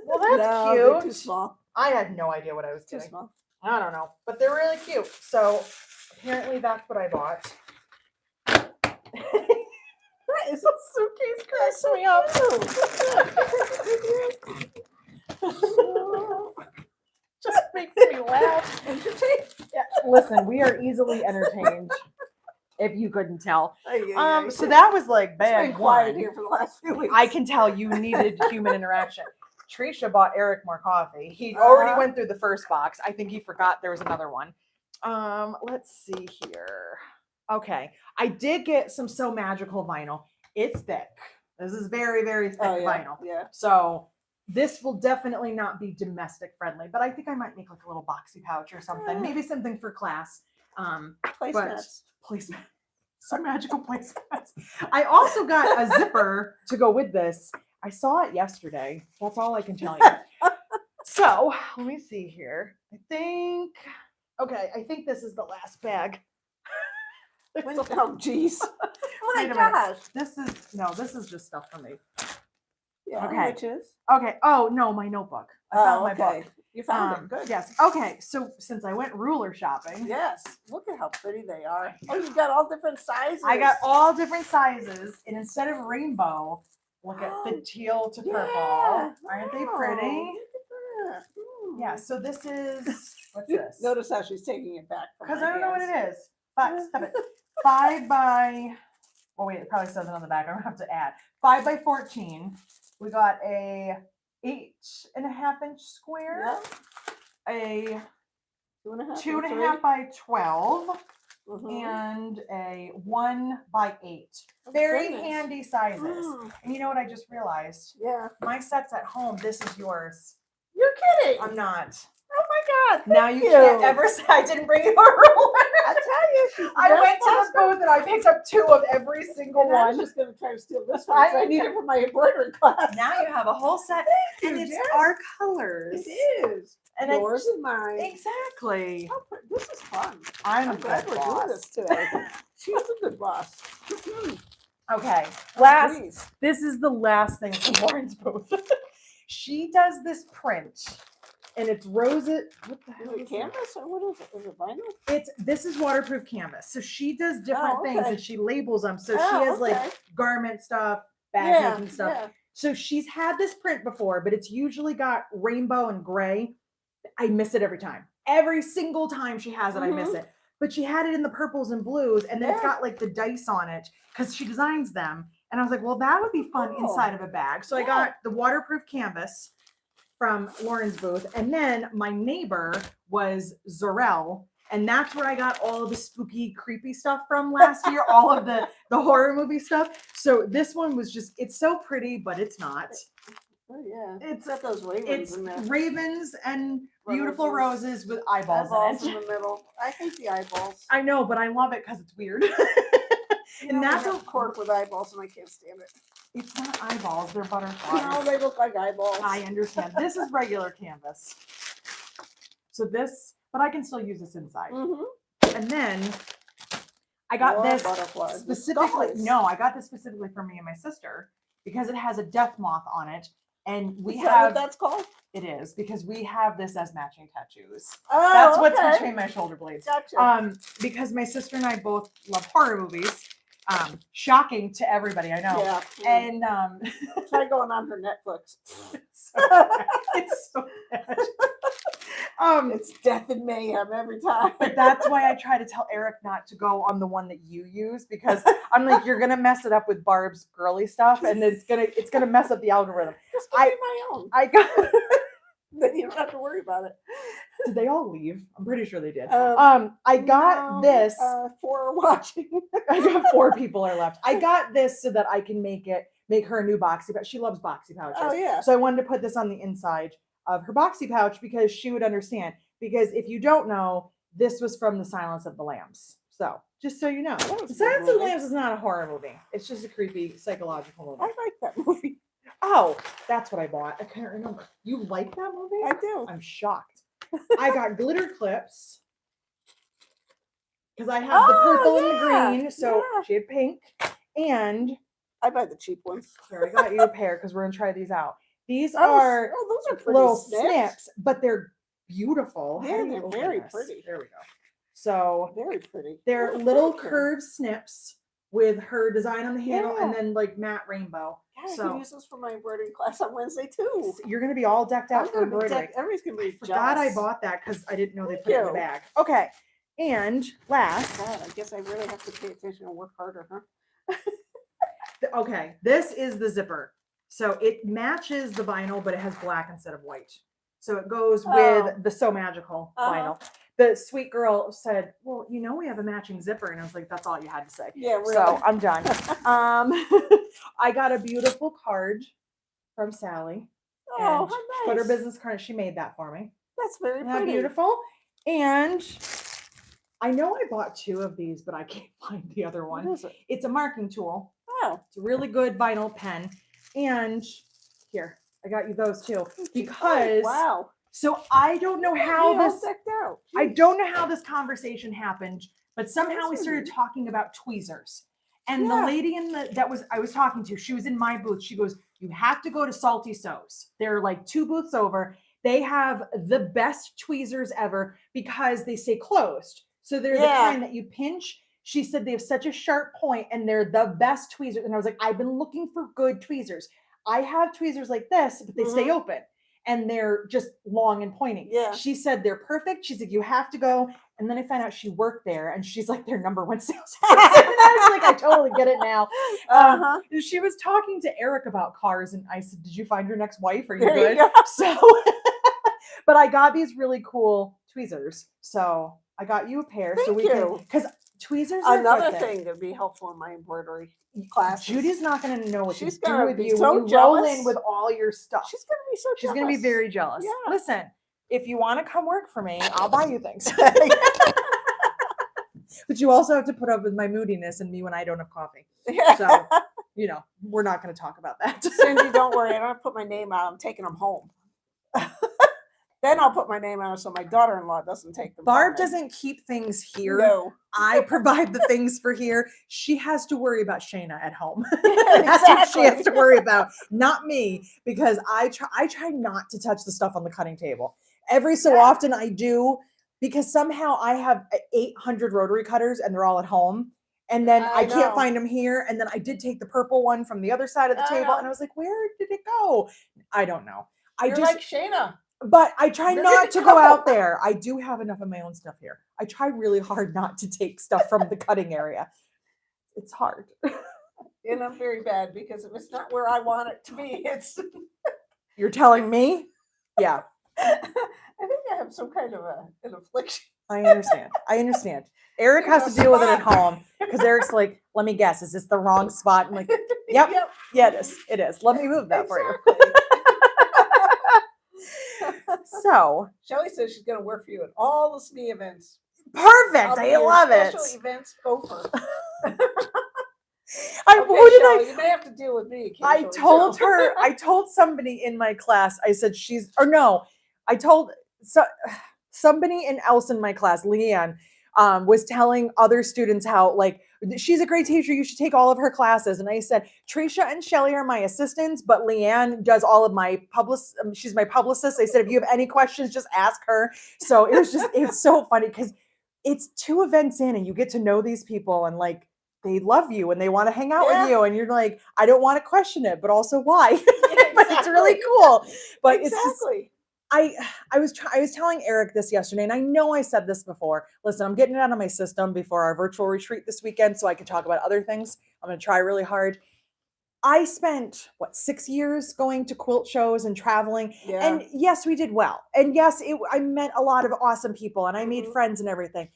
Well, that's No, cute. they're too small. I had no idea what I was Too doing. small. I don't know, but they're really cute. So apparently that's what I bought. That is The suitcase cracks me up. Just makes me laugh. Yeah, listen, we are easily entertained. If you couldn't tell. So that was like It's bad been quiet one. here for the last few weeks. I can tell you needed human interaction. Trisha bought Eric more coffee. He already went through the first box. I think he forgot there was another one. Let's see here. Okay, I did get some So Magical vinyl. It's thick. This is very, very thick vinyl. Yeah. So this will definitely not be domestic friendly, but I think I might make like a little boxy pouch or something. Maybe something for class. Placemats. Placement. So Magical placemats. I also got a zipper to go with this. I saw it yesterday. That's all I can tell you. So let me see here. I think this is the last bag. Oh, jeez. Oh my Wait a minute. gosh. This is just stuff for me. Yeah, Okay. which is? Okay. Oh no, my notebook. I found my book. You found it. Good. Yes. Okay. So since I went ruler shopping, Yes. Look at how pretty they are. Oh, you got all different sizes. I got all different sizes, and instead of rainbow, look at the teal to purple. Yeah. Aren't they Wow, pretty? look at that. Yeah. So this is what's this? Notice how she's taking it back from Because my I don't know what hands. it is. But stop it. 5 by. Oh wait, it probably says it on the back. I'm gonna have to add 5 by 14. We got a 8.5-inch square. Yeah. A 2.5. 2.5 by 12. Mm-hmm. And a 1 by 8. Oh, Very goodness. handy sizes. Mm. And you know what I just realized? Yeah. My set's at home. This is yours. You're kidding. I'm not. Oh my God. Now you can't ever say I didn't bring you a ruler. I tell you, I went to the booth and I picked up 2 of every single and I was one. just going to try to steal this one. I need it for my embroidery class. Now you have a whole set. And it's Jess. our colors. It is. And Yours and mine. Exactly. Oh, this is fun. I'm I'm glad we're doing this today. She's a good boss. Okay. Oh, geez. This is the last thing from Lauren's booth. She does this print, and it's roses. What the hell Is it canvas or what is it? Is it vinyl? This is waterproof canvas. So she does different things okay. and she labels them. So she has like garment stuff, bag making stuff. Yeah. So she's had this print before, but it's usually got rainbow and gray. I miss it every time. Every single time she has it, I miss it. But she had it in the purples and blues, and then it's got like the dice on it because she designs them. And I was like, well, that would be fun inside of a bag. So I got the waterproof canvas from Lauren's booth. And then my neighbor was Zorel. And that's where I got all the spooky, creepy stuff from last year, all of the horror movie stuff. So this one was just, it's so pretty, but it's not. Oh, yeah. It's got those ravens It's in there. ravens and beautiful roses with eyeballs Eyeballs in in it. the middle. I hate the eyeballs. I know, but I love it because it's weird. And that's a cork with eyeballs, and I can't stand it. It's not eyeballs, they're butterflies. No, they look like eyeballs. I understand. This is regular canvas. So this, but I can still use this inside. Mm-hmm. And then I got this butterflies. specifically. No, I got this specifically for me and my sister because it has a death moth on it. And we Is have that what that's called? It is because we have this as matching tattoos. Oh, That's what's between my shoulder blades. Gotcha. Because my sister and I both love horror movies. Shocking to everybody, I know. Yeah. And try going on her Netflix. it's so bad. It's death and mayhem every time. But that's why I try to tell Eric not to go on the one that you use because I'm like, you're gonna mess it up with Barb's girly stuff, and it's gonna mess up the algorithm. Just give me my own. I got. Then you don't have to worry about it. Did they all leave? I'm pretty sure they did. I No, got this. 4 are watching. I got 4 people are left. I got this so that I can make her a new boxy pouch. She loves boxy pouches. Oh yeah. So I wanted to put this on the inside of her boxy pouch because she would understand. Because if you don't know, this was from The Silence of the Lambs. So just so you know, That was a The good Silence of the movie. Lambs is not a horror movie. It's just a creepy psychological movie. I like that movie. Oh, that's what I bought. I can't remember. You like that movie? I do. I'm shocked. I got glitter clips because I have the purple and the yeah, green. So yeah. she had pink. And I buy the cheap ones. here, I got you a pair because we're going to try these out. These Oh, are those are pretty little snips. snips, but they're beautiful. How Yeah, do you they're open very this? pretty. There we go. So Very pretty. they're Oh, little thank you. curved snips with her design on the handle and Yeah. then like matte rainbow. Yeah, I So can use this for my embroidery class on Wednesday too. you're going to be all decked out I'm for gonna be embroidery. decked. Everybody's gonna be Forgot I jealous. bought that because I didn't know they Thank put it in the you. bag. Okay. And last, God, I guess I really have to pay attention and work harder, huh? okay, this is the zipper. So it matches the vinyl, but it has black instead of white. So it goes Oh. with the So Magical Uh-huh. vinyl. The sweet girl said, well, you know, we have a matching zipper. And I was like, that's all you had to say. Yeah, really. So I'm done. I got a beautiful card from Sally. Oh, and how nice. Put her business card. She made that for me. That's very Isn't that pretty. beautiful? And I know I bought 2 of these, but I can't find the other one. What is it? It's a marking tool. Oh, It's a really good vinyl pen. And here, I got you those too. Because wow. so I don't know how All this decked out. I Jeez. don't know how this conversation happened, but somehow we started Fascinating. talking about tweezers. And the Yeah. lady I was talking to, she was in my booth. She goes, you have to go to Salty Sews. They're like 2 booths over. They have the best tweezers ever because they stay closed. So they're the Yeah. kind that you pinch. She said they have such a sharp point and they're the best tweezers. And I was like, I've been looking for good tweezers. I have tweezers like this, but they stay open and they're just long and pointy. Yeah. She said they're perfect. She's like, you have to go. And then I found out she worked there and she's like their #1 salesperson. And I was like, I totally get it now. Uh-huh. She was talking to Eric about cars and I said, did you find your next wife? Are you There good? you go. So, but I got these really cool tweezers. So I got you a pair. So Thank we can, you. because tweezers are a Another good thing that'd be helpful in my embroidery class. Judy's not going to know what She's to do gonna with be you so when you roll in jealous. with all your stuff. She's gonna be so She's jealous. going to be very jealous. Yeah. Listen, if you want to come work for me, I'll buy you things. But you also have to put up with my moodiness and me when I don't have coffee. So, you know, we're not going to talk about that. Cindy, don't worry. I don't have to put my name out. I'm taking them home. Then I'll put my name out so my daughter-in-law doesn't take them. Barb from me. doesn't keep things here. No. I provide the things for here. She has to worry about Shayna at home. Yeah, That's what she has exactly. to worry about, not me, because I try not to touch the stuff on the cutting table. Every so often I do, because somehow I have 800 rotary cutters and they're all at home. And then I can't know. find them here. And then I did take the purple one from the other side of the I table know. and I was like, where did it go? I don't know. You're like Shayna. But I try Where not did to it go go? out there. I do have enough of my own stuff here. I try really hard not to take stuff from the cutting area. It's hard. And I'm very bad because if it's not where I want it to be, it's. You're telling me? Yeah, I think I have some kind of an affliction. I understand. I understand. Eric has to deal with it at home because Eric's like, let me guess, is this the wrong spot? I'm like, yep. Yeah, it is. It is. Let me move that for you. So Shelly says she's going to work for you at all the SME events. perfect. I'll be I your love it. Special events gopher. Who did Shelly, you may have to deal with me. I occasionally, told too. her, I told somebody in my class, I said I told somebody else in my class, Leanne, was telling other students how, like, she's a great teacher, you should take all of her classes. And I said, Tricia and Shelly are my assistants, but Leanne does all of my she's my publicist. I said, if you have any questions, just ask her. So it's so funny because it's 2 events in and you get to know these people and like, they love you and they want to hang out with you. And you're like, I don't want to question it, but also why? But it's really cool. But it's just, I was telling Eric this yesterday, and I know I said this before. Listen, I'm getting it out of my system before our virtual retreat this weekend so I can talk about other things. I'm going to try really hard. I spent, 6 years going to quilt shows and traveling. Yeah. And yes, we did well. And yes, I met a lot of awesome people and I made friends and everything.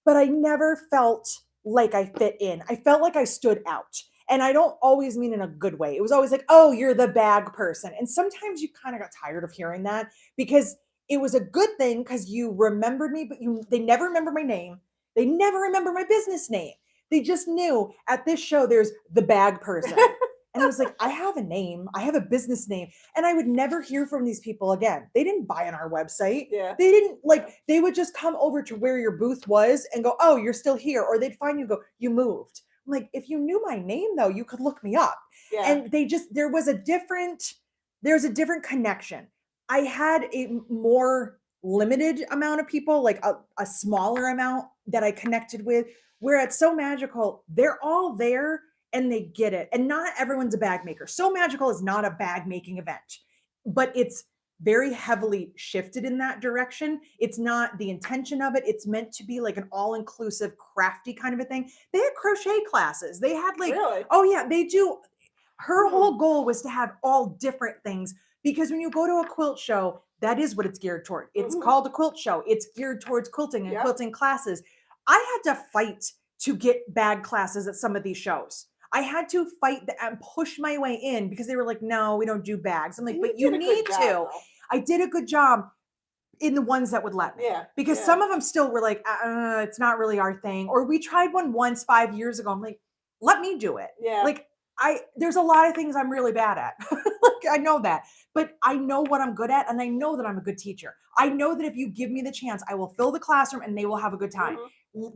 But I never felt like I fit in. I felt like I stood out. And I don't always mean in a good way. It was always like, oh, you're the bag person. And sometimes you kind of got tired of hearing that because it was a good thing because you remembered me, but they never remember my name. They never remember my business name. They just knew at this show, there's the bag person. And I was like, I have a name, I have a business name, and I would never hear from these people again. They didn't buy on our website. Yeah. They didn't they would just come over to where your booth was and go, oh, you're still here. Or they'd find you and go, you moved. I'm like, if you knew my name though, you could look me up. Yeah. And there's a different connection. I had a more limited amount of people, like a smaller amount that I connected with, where at So Magical, they're all there and they get it. And not everyone's a bag maker. So Magical is not a bag making event, but it's very heavily shifted in that direction. It's not the intention of it. It's meant to be like an all-inclusive, crafty kind of a thing. They had crochet classes. They had Really? oh yeah, they do. Her whole goal was to have all different things, because when you go to a quilt show, that is what it's geared toward. It's called a quilt show. It's geared towards quilting and quilting classes. I had to fight to get bag classes at some of these shows. I had to fight and push my way in because they were like, no, we don't do bags. I'm like, but you need to. I did a good job in the ones that would let me. Yeah. Because some of them still were like, it's not really our thing. Or we tried one once 5 years ago. I'm like, let me do it. Yeah. Like, there's a lot of things I'm really bad at. Like, I know that, but I know what I'm good at. And I know that I'm a good teacher. I know that if you give me the chance, I will fill the classroom and they will have a good time.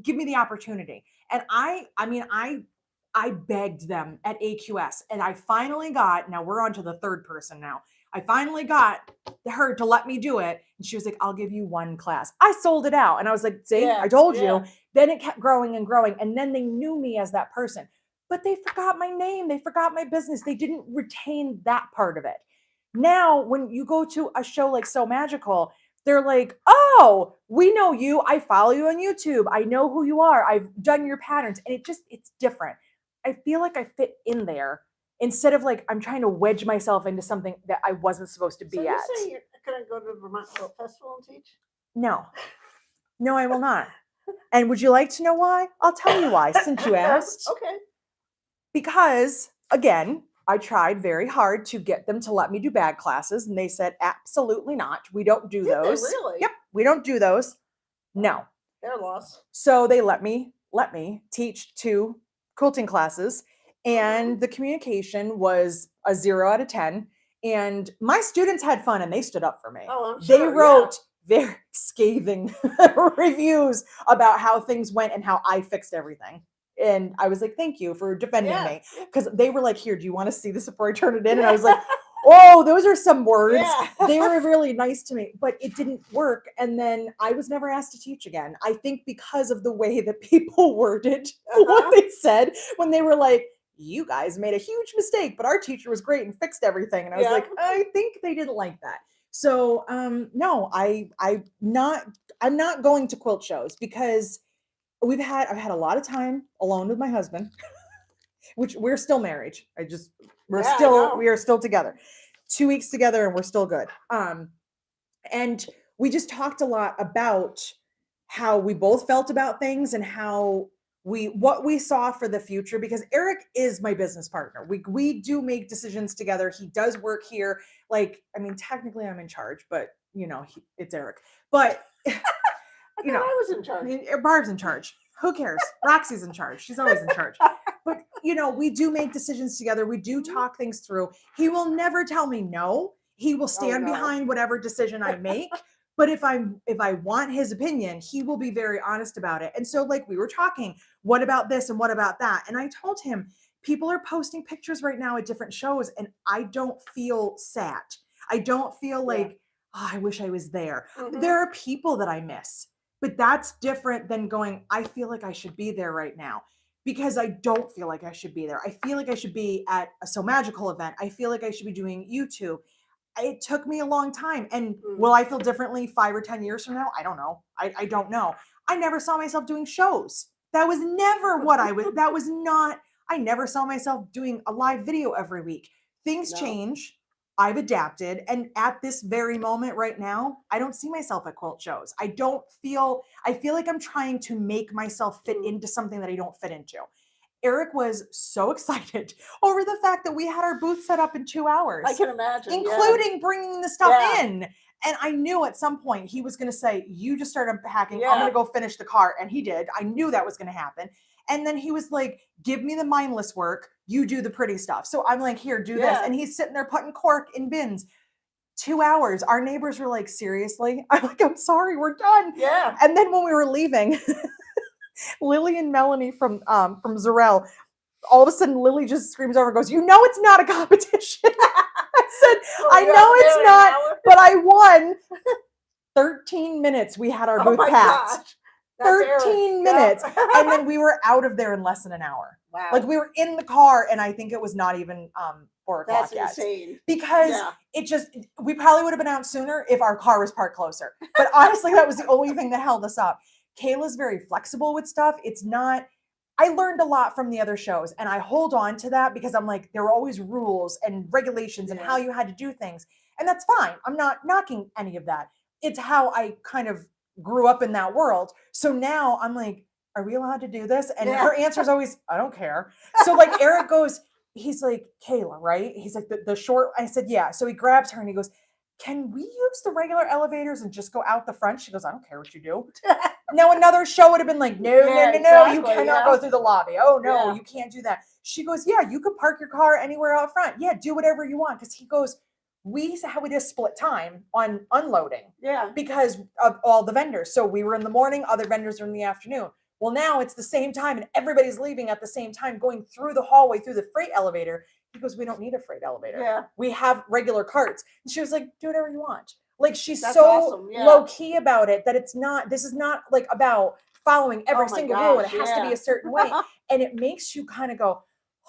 Give me the opportunity. And I begged them at AQS, and I finally got, now we're on to the third person now. I finally got her to let me do it. And she was like, I'll give you one class. I sold it out. And I was like, see, I told you. Then it kept growing and growing. And then they knew me as that person, but they forgot my name. They forgot my business. They didn't retain that part of it. Now, when you go to a show like So Magical, they're like, oh, we know you. I follow you on YouTube. I know who you are. I've done your patterns. And it's different. I feel like I fit in there instead of like I'm trying to wedge myself into something that I wasn't supposed to be at. So you say you're going to go to the Vermont Quilt Festival and teach? No, I will not. And would you like to know why? I'll tell you why, since you asked. Okay. Because again, I tried very hard to get them to let me do bag classes, and they said, absolutely not. We don't do those. Really? Yep, we don't do those. No. Their loss. So they let me teach 2 quilting classes, and the communication was a 0 out of 10. And my students had fun and they stood up for me. Oh, I'm sure. They wrote very scathing reviews about how things went and how I fixed everything. And I was like, thank you for defending me. Because they were like, here, do you want to see this before I turn it in? And I was like, oh, those are some words. Yeah. They were really nice to me, but it didn't work. And then I was never asked to teach again. I think because of the way that people worded what they said when they were like, you guys made a huge mistake, but our teacher was great and fixed everything. And I was like, I think they didn't like that. So no, I'm not going to quilt shows because I've had a lot of time alone with my husband, which we're still married. We are still together. 2 weeks together and we're still good. And we just talked a lot about how we both felt about things and how what we saw for the future, because Eric is my business partner. We do make decisions together. He does work here. Like, I mean, technically I'm in charge, but it's Eric. But I was in charge. Barb's in charge. Who cares? Roxy's in charge. She's always in charge. But, we do make decisions together. We do talk things through. He will never tell me no. He will stand behind whatever decision I make. But if I want his opinion, he will be very honest about it. And so like we were talking, what about this and what about that? And I told him, people are posting pictures right now at different shows and I don't feel sad. I don't feel like, oh, I wish I was there. There are people that I miss, but that's different than going, I feel like I should be there right now. Because I don't feel like I should be there. I feel like I should be at a So Magical event. I feel like I should be doing YouTube. It took me a long time. And will I feel differently 5 or 10 years from now? I don't know. I don't know. I never saw myself doing shows. That was never what I never saw myself doing a live video every week. Things change. I've adapted. And at this very moment right now, I don't see myself at quilt shows. I feel like I'm trying to make myself fit into something that I don't fit into. Eric was so excited over the fact that we had our booth set up in 2 hours. I can imagine. Including bringing the stuff in. And I knew at some point he was going to say, you just started unpacking. I'm going to go finish the cart. And he did. I knew that was going to happen. And then he was like, give me the mindless work. You do the pretty stuff. So I'm like, here, do this. Yeah. And he's sitting there putting cork in bins. 2 hours. Our neighbors were like, seriously? I'm like, I'm sorry, we're done. Yeah. And then when we were leaving, Lily and Melanie from Zarel, all of a sudden Lily just screams over and goes, you know it's not a competition. I said, I know it's not, but I won. 13 minutes we had our booth packed. 13 minutes. And then we were out of there in less than an hour. Wow. Like we were in the car and I think it was not even 4 o'clock yet. That's insane. Because we probably would have been out sooner if our car was parked closer. But honestly, that was the only thing that held us up. Kayla's very flexible with stuff. It's not, I learned a lot from the other shows and I hold on to that because I'm like, there were always rules and regulations and how you had to do things. And that's fine. I'm not knocking any of that. It's how I kind of grew up in that world. So now I'm like, are we allowed to do this? And her answer is always, I don't care. So like Eric goes, he's like, Kayla, right? He's like the short, I said, yeah. So he grabs her and he goes, can we use the regular elevators and just go out the front? She goes, I don't care what you do. Now another show would have been like, no, you cannot go through the lobby. Oh no, you can't do that. She goes, yeah, you could park your car anywhere out front. Yeah, do whatever you want. Because he goes, we just split time on unloading. Yeah. Because of all the vendors. So we were in the morning, other vendors are in the afternoon. Well, now it's the same time and everybody's leaving at the same time, going through the hallway, through the freight elevator. He goes, we don't need a freight elevator. Yeah. We have regular carts. And she was like, do whatever you want. Like she's That's so awesome. low key about it that this is not like about following every single rule. And it has to be a certain way. And it makes you kind of go,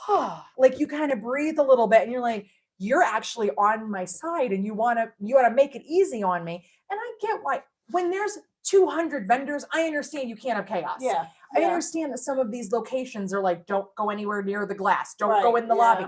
oh, like you kind of breathe a little bit and you're like, you're actually on my side and you want to make it easy on me. And I get why when there's 200 vendors, I understand you can't have chaos. Yeah. I understand that some of these locations are like, don't go anywhere near the glass. Don't go in the lobby.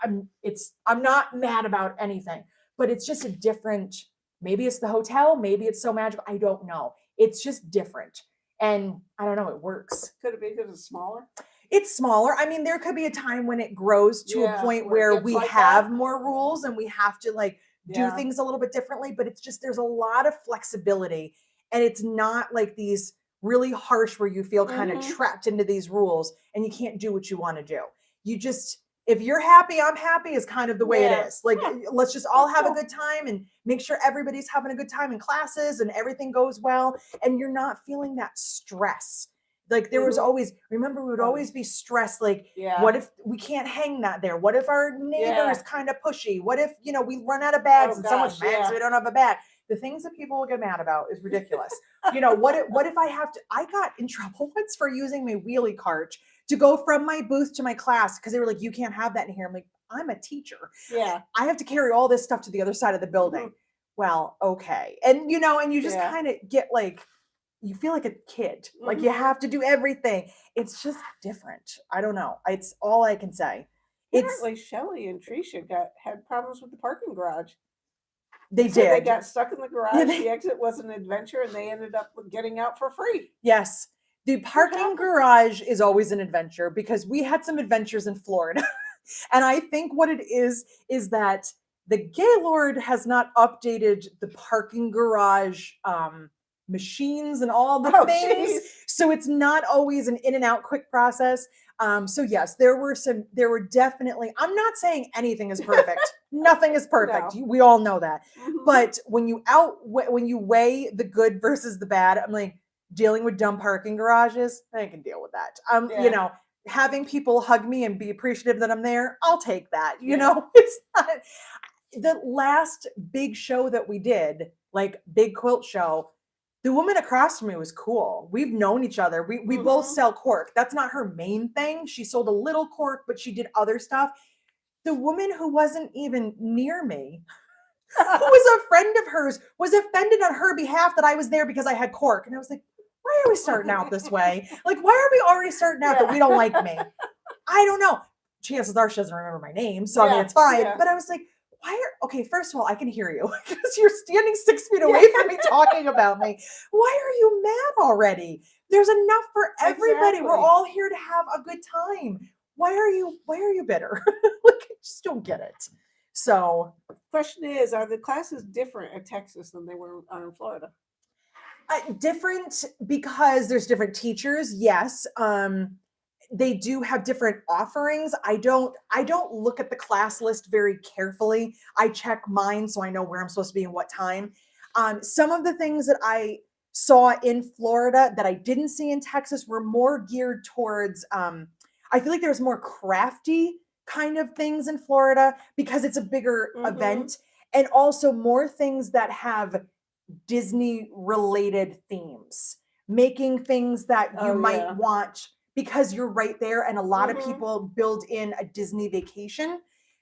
I'm not mad about anything, but it's just a different, maybe it's the hotel, maybe it's so magical. I don't know. It's just different. And I don't know, it works. Could it be because it's smaller? It's smaller. I mean, there could be a time when it grows to a point where where we like have that. more rules and we have to like do things a little bit differently, but it's just, there's a lot of flexibility and it's not like these really harsh where you feel kind of trapped into these rules and you can't do what you want to do. You just, if you're happy, I'm happy is kind of the way it is. Like, let's just all have a good time and make sure everybody's having a good time in classes and everything goes well. And you're not feeling that stress. Like there was always, remember, we would always be stressed. Like, what if we can't hang that there? What if our neighbor is kind of pushy? What if, we run out of bags and someone's mad so we don't have a bag? The things that people will get mad about is ridiculous. What if I have to, I got in trouble once for using my wheelie cart to go from my booth to my class because they were like, you can't have that in here. I'm like, I'm a teacher. Yeah. I have to carry all this stuff to the other side of the building. Well, okay. And, and you just kind of get like, you feel like a kid, like you have to do everything. It's just different. I don't know. It's all I can say. Apparently Shelly and Tricia had problems with the parking garage. They So did. they got stuck in the garage. The exit was an adventure and they ended up getting out for free. Yes. The parking garage is always an adventure because we had some adventures in Florida. And I think what it is that the Gaylord has not updated the parking garage machines and all the things. Geez. So it's not always an in and out quick process. So yes, there were definitely, I'm not saying anything is perfect. Nothing is perfect. No. We all know that. But when you weigh the good versus the bad, I'm like, dealing with dumb parking garages, I can deal with that. Having people hug me and be appreciative that I'm there, I'll take that. It's not the last big show that we did, like big quilt show. The woman across from me was cool. We've known each other. We both sell cork. That's not her main thing. She sold a little cork, but she did other stuff. The woman who wasn't even near me, who was a friend of hers, was offended on her behalf that I was there because I had cork. And I was like, why are we starting out this way? Like, why are we already starting out that we don't like me? I don't know. Chances are she doesn't remember my name. So I mean, it's fine. But I was like, okay, first of all, I can hear you because you're standing 6 feet away from me talking about me. Why are you mad already? There's enough for everybody. We're all here to have a good time. Why are you bitter? Like, I just don't get it. So question is, are the classes different in Texas than they were in Florida? Different because there's different teachers. Yes. they do have different offerings. I don't look at the class list very carefully. I check mine so I know where I'm supposed to be and what time. Some of the things that I saw in Florida that I didn't see in Texas were more geared towards, I feel like there's more crafty kind of things in Florida because it's a bigger event, and also more things that have Disney related themes, making things that you might want because you're right there, and a lot of people build in a Disney vacation.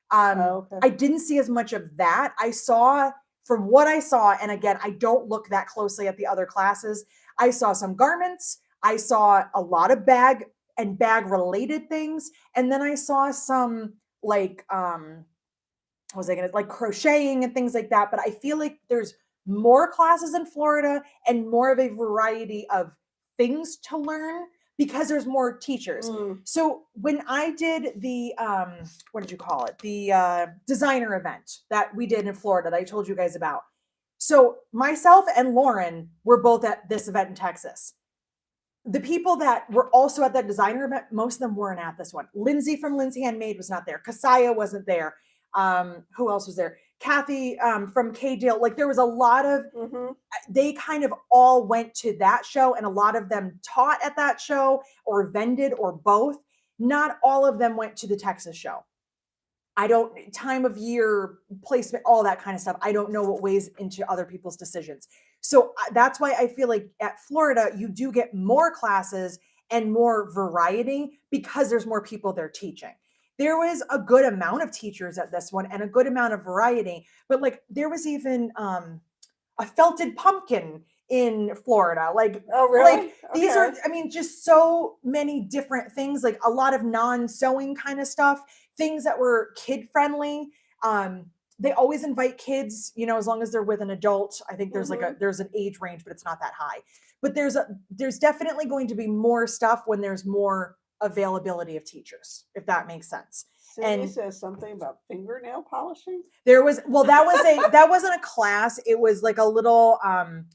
I didn't see as much of that. I saw, from what I saw, and again, I don't look that closely at the other classes, I saw some garments, I saw a lot of bag and bag related things, and then I saw some like what was I gonna, like crocheting and things like that. But I feel like there's more classes in Florida and more of a variety of things to learn because there's more teachers. So when I did the what did you call it? The designer event that we did in Florida that I told you guys about. So myself and Lauren were both at this event in Texas. The people that were also at that designer event, most of them weren't at this one. Lindsay from Lindsay Handmade was not there. Kasaya wasn't there. Who else was there? Kathy from K-Dale. Like there was a lot of, they kind of all went to that show, and a lot of them taught at that show or vended or both. Not all of them went to the Texas show. I don't, time of year, placement, all that kind of stuff. I don't know what weighs into other people's decisions. So that's why I feel like at Florida, you do get more classes and more variety because there's more people there teaching. There was a good amount of teachers at this one and a good amount of variety, but like there was even a felted pumpkin in Florida. Like, oh, really? Like these are, I mean, just so many different things, like a lot of non-sewing kind of stuff, things that were kid friendly. They always invite kids, you know, as long as they're with an adult. I think there's like there's an age range, but it's not that high. But there's definitely going to be more stuff when there's more availability of teachers, if that makes sense. Cindy says something about fingernail polishing. There was, well, that wasn't a class. It was like a little,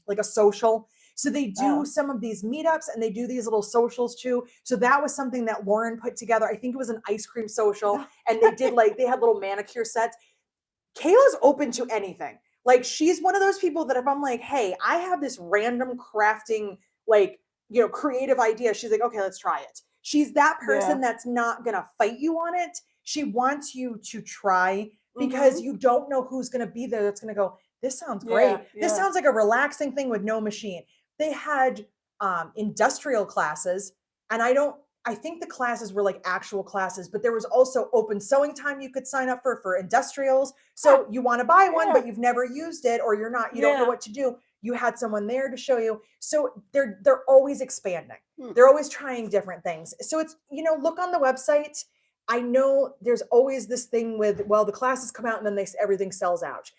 like a social. So they do some of these meetups and they do these little socials too. So that was something that Lauren put together. I think it was an ice cream social, and they did like, they had little manicure sets. Kayla's open to anything. Like she's one of those people that if I'm like, hey, I have this random crafting, like, you know, creative idea. She's like, okay, let's try it. She's that person that's not going to fight you on it. She wants you to try because you don't know who's going to be there. That's going to go, this sounds great. This sounds like a relaxing thing with no machine. They had industrial classes, and I think the classes were like actual classes, but there was also open sewing time you could sign up for industrials. So you want to buy one, but you've never used it, or you don't know what to do. You had someone there to show you. So they're always expanding. They're always trying different things. So it's, you know, look on the website. I know there's always this thing with, well, the classes come out and then everything sells out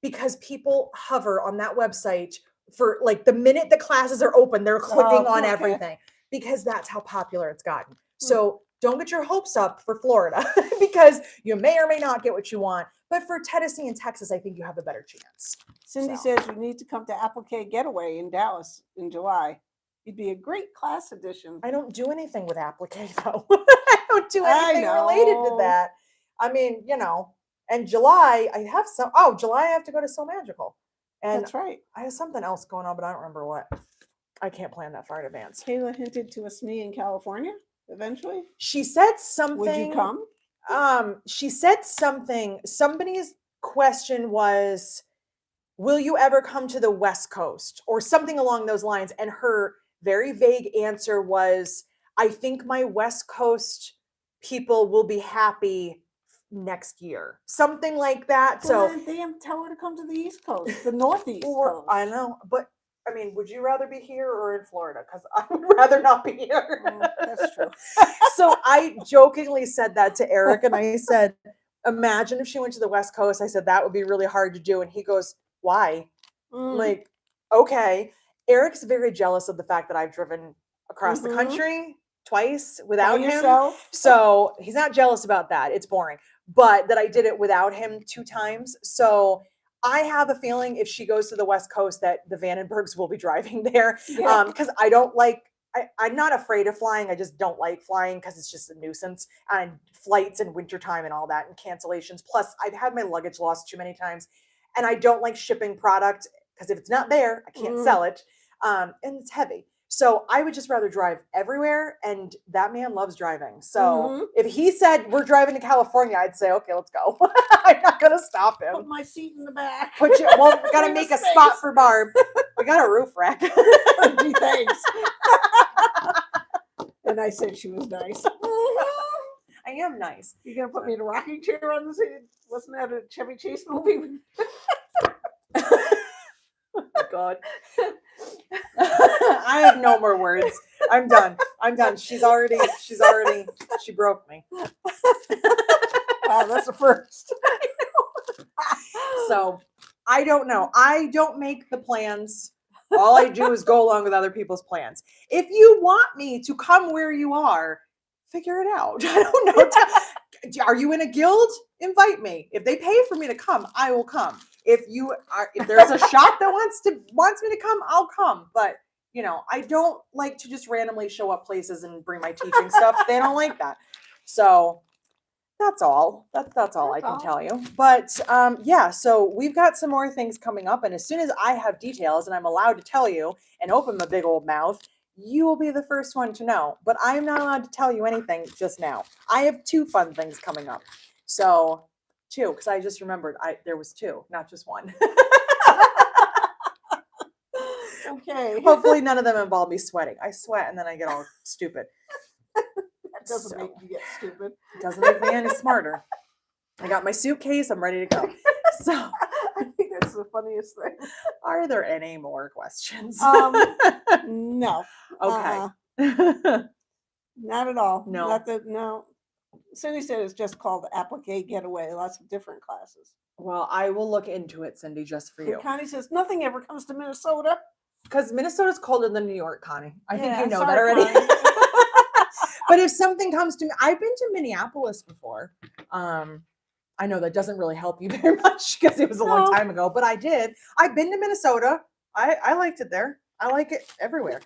because people hover on that website for like the minute the classes are open, they're clicking on everything because that's how popular it's gotten. So don't get your hopes up for Florida because you may or may not get what you want. But for Tennessee and Texas, I think you have a better chance. Cindy says you need to come to Applique Getaway in Dallas in July. You'd be a great class addition. I don't do anything with Applique though. I don't do anything related to that. I mean, you know, and July I have July I have to go to So Magical. And that's right. I have something else going on, but I don't remember what. I can't plan that far in advance. Kayla hinted to a SME in California eventually. She said something. Would you come? She said something. Somebody's question was, will you ever come to the West Coast or something along those lines? And her very vague answer was, I think my West Coast people will be happy next year. Something like that. Well, so they tell her to come to the East Coast, the Northeast Coast. I know, but I mean, would you rather be here or in Florida? Because I would rather not be here. That's true. So I jokingly said that to Eric, and I said, imagine if she went to the West Coast. I said, that would be really hard to do. And he goes, why? Like, okay. Eric's very jealous of the fact that I've driven across the country twice without him. So he's not jealous about that. It's boring. But that I did it without him 2 times. So I have a feeling if she goes to the West Coast that the Vandenbergs will be driving there. Because I don't like I'm not afraid of flying. I just don't like flying because it's just a nuisance, and flights in wintertime and all that and cancellations. Plus, I've had my luggage lost too many times, and I don't like shipping product because if it's not there, I can't sell it. And it's heavy. So I would just rather drive everywhere, and that man loves driving. So if he said we're driving to California, I'd say, okay, let's go. I'm not gonna stop Put him. my seat in the back. We gotta make a spot for Barb. We got a roof rack. Gee, thanks. And I said she was nice. I am nice. You gonna put me in a rocking chair on the seat? Wasn't that a Chevy Chase movie? God. I have no more words. I'm done. She broke me. Wow, that's the first. So I don't know. I don't make the plans. All I do is go along with other people's plans. If you want me to come where you are, figure it out. I don't know. Are you in a guild? Invite me. If they pay for me to come, I will come. If there's a shop that wants me to come, I'll come. But I don't like to just randomly show up places and bring my teaching stuff. They don't like that. So that's all. That's all I can tell you. But yeah, so we've got some more things coming up. And as soon as I have details and I'm allowed to tell you and open my big old mouth, you will be the first one to know. But I'm not allowed to tell you anything just now. I have 2 fun things coming up. So 2, because I just remembered there was 2, not just 1. Okay. Hopefully none of them involve me sweating. I sweat and then I get all stupid. That doesn't make you get stupid. It doesn't make me any smarter. I got my suitcase. I'm ready to go. So I think that's the funniest thing. Are there any more questions? No. Okay. Not at all. No. No. Cindy said it's just called Applique Getaway. Lots of different classes. Well, I will look into it, Cindy, just for you. And Connie says nothing ever comes to Minnesota. Because Minnesota's colder than New York, Connie. I think you know sorry, that already. Connie. But if something comes to me, I've been to Minneapolis before. I know that doesn't really help you very much because it was a long time ago, but I did. I've been to Minnesota. I liked it there. I like it everywhere.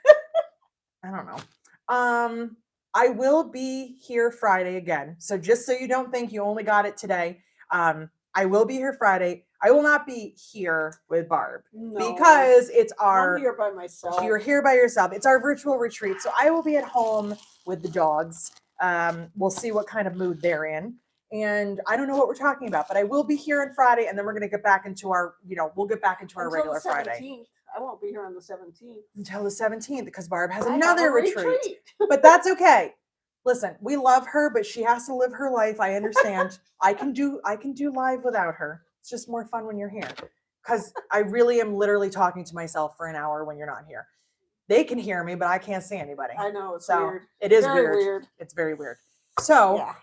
I don't know. I will be here Friday again. So just so you don't think you only got it today, I will be here Friday. I will not be here with Barb because it's I'm here by myself. You're here by yourself. It's our virtual retreat. So I will be at home with the dogs. We'll see what kind of mood they're in. And I don't know what we're talking about, but I will be here on Friday, and then we're going to get back into our, we'll get back into our Until regular the 17th. Friday. I won't be here on the 17th. Until the 17th, because Barb has I another have a retreat. But that's okay. Listen, we love her, but she has to live her life. I understand. I can do live without her. It's just more fun when you're here. Because I really am literally talking to myself for an hour when you're not here. They can hear me, but I can't see anybody. I know, it's so weird. It is Very weird. It's very weird. So yeah.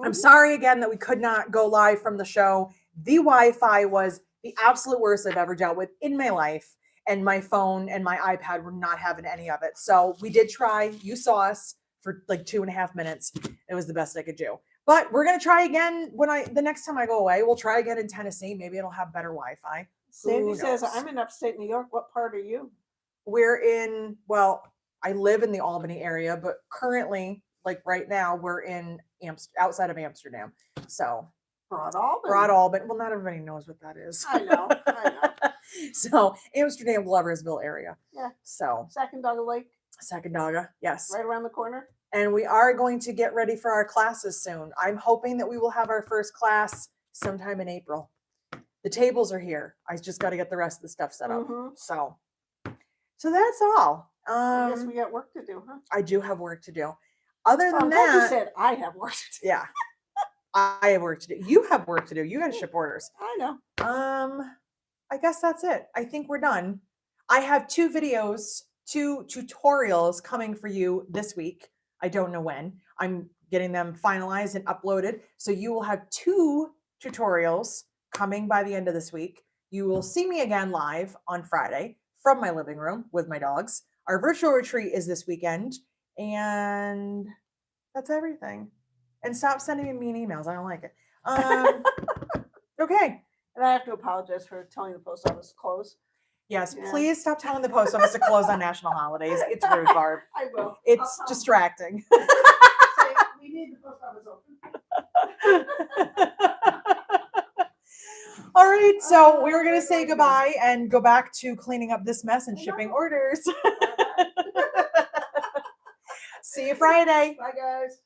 I'm sorry again that we could not go live from the show. The Wi-Fi was the absolute worst I've ever dealt with in my life. And my phone and my iPad were not having any of it. So we did try. You saw us for like 2.5 minutes. It was the best I could do. But we're going to try again the next time I go away. We'll try again in Tennessee. Maybe it'll have better Wi-Fi. Sandy says, I'm in upstate New York. What part are you? I live in the Albany area, but currently, like right now, we're in outside of Amsterdam. So Broad Albany. Well, not everybody knows what that is. I know. So Amsterdam, Gloversville area. Yeah. So Sacandaga Lake. Sacandaga, yes. Right around the corner. And we are going to get ready for our classes soon. I'm hoping that we will have our first class sometime in April. The tables are here. I just got to get the rest of the stuff set up. Mm-hmm. So that's all. I guess we got work to do, huh? I do have work to do. Other than that, you that, said I have work to do. Yeah, I have work to do. You have work to do. You got to ship orders. I know. I guess that's it. I think we're done. I have 2 videos, 2 tutorials coming for you this week. I don't know when. I'm getting them finalized and uploaded. So you will have 2 tutorials coming by the end of this week. You will see me again live on Friday from my living room with my dogs. Our virtual retreat is this weekend. And that's everything. And stop sending me mean emails. I don't like it. Okay. And I have to apologize for telling the post office to close. Yes, Yeah. please stop telling the post office to close on national holidays. It's rude, Barb. I will. It's I'll distracting. say, we need the post office open. All right, so we were going to say goodbye and go back to cleaning up this mess and shipping orders. Bye-bye. See you Friday. Bye, guys.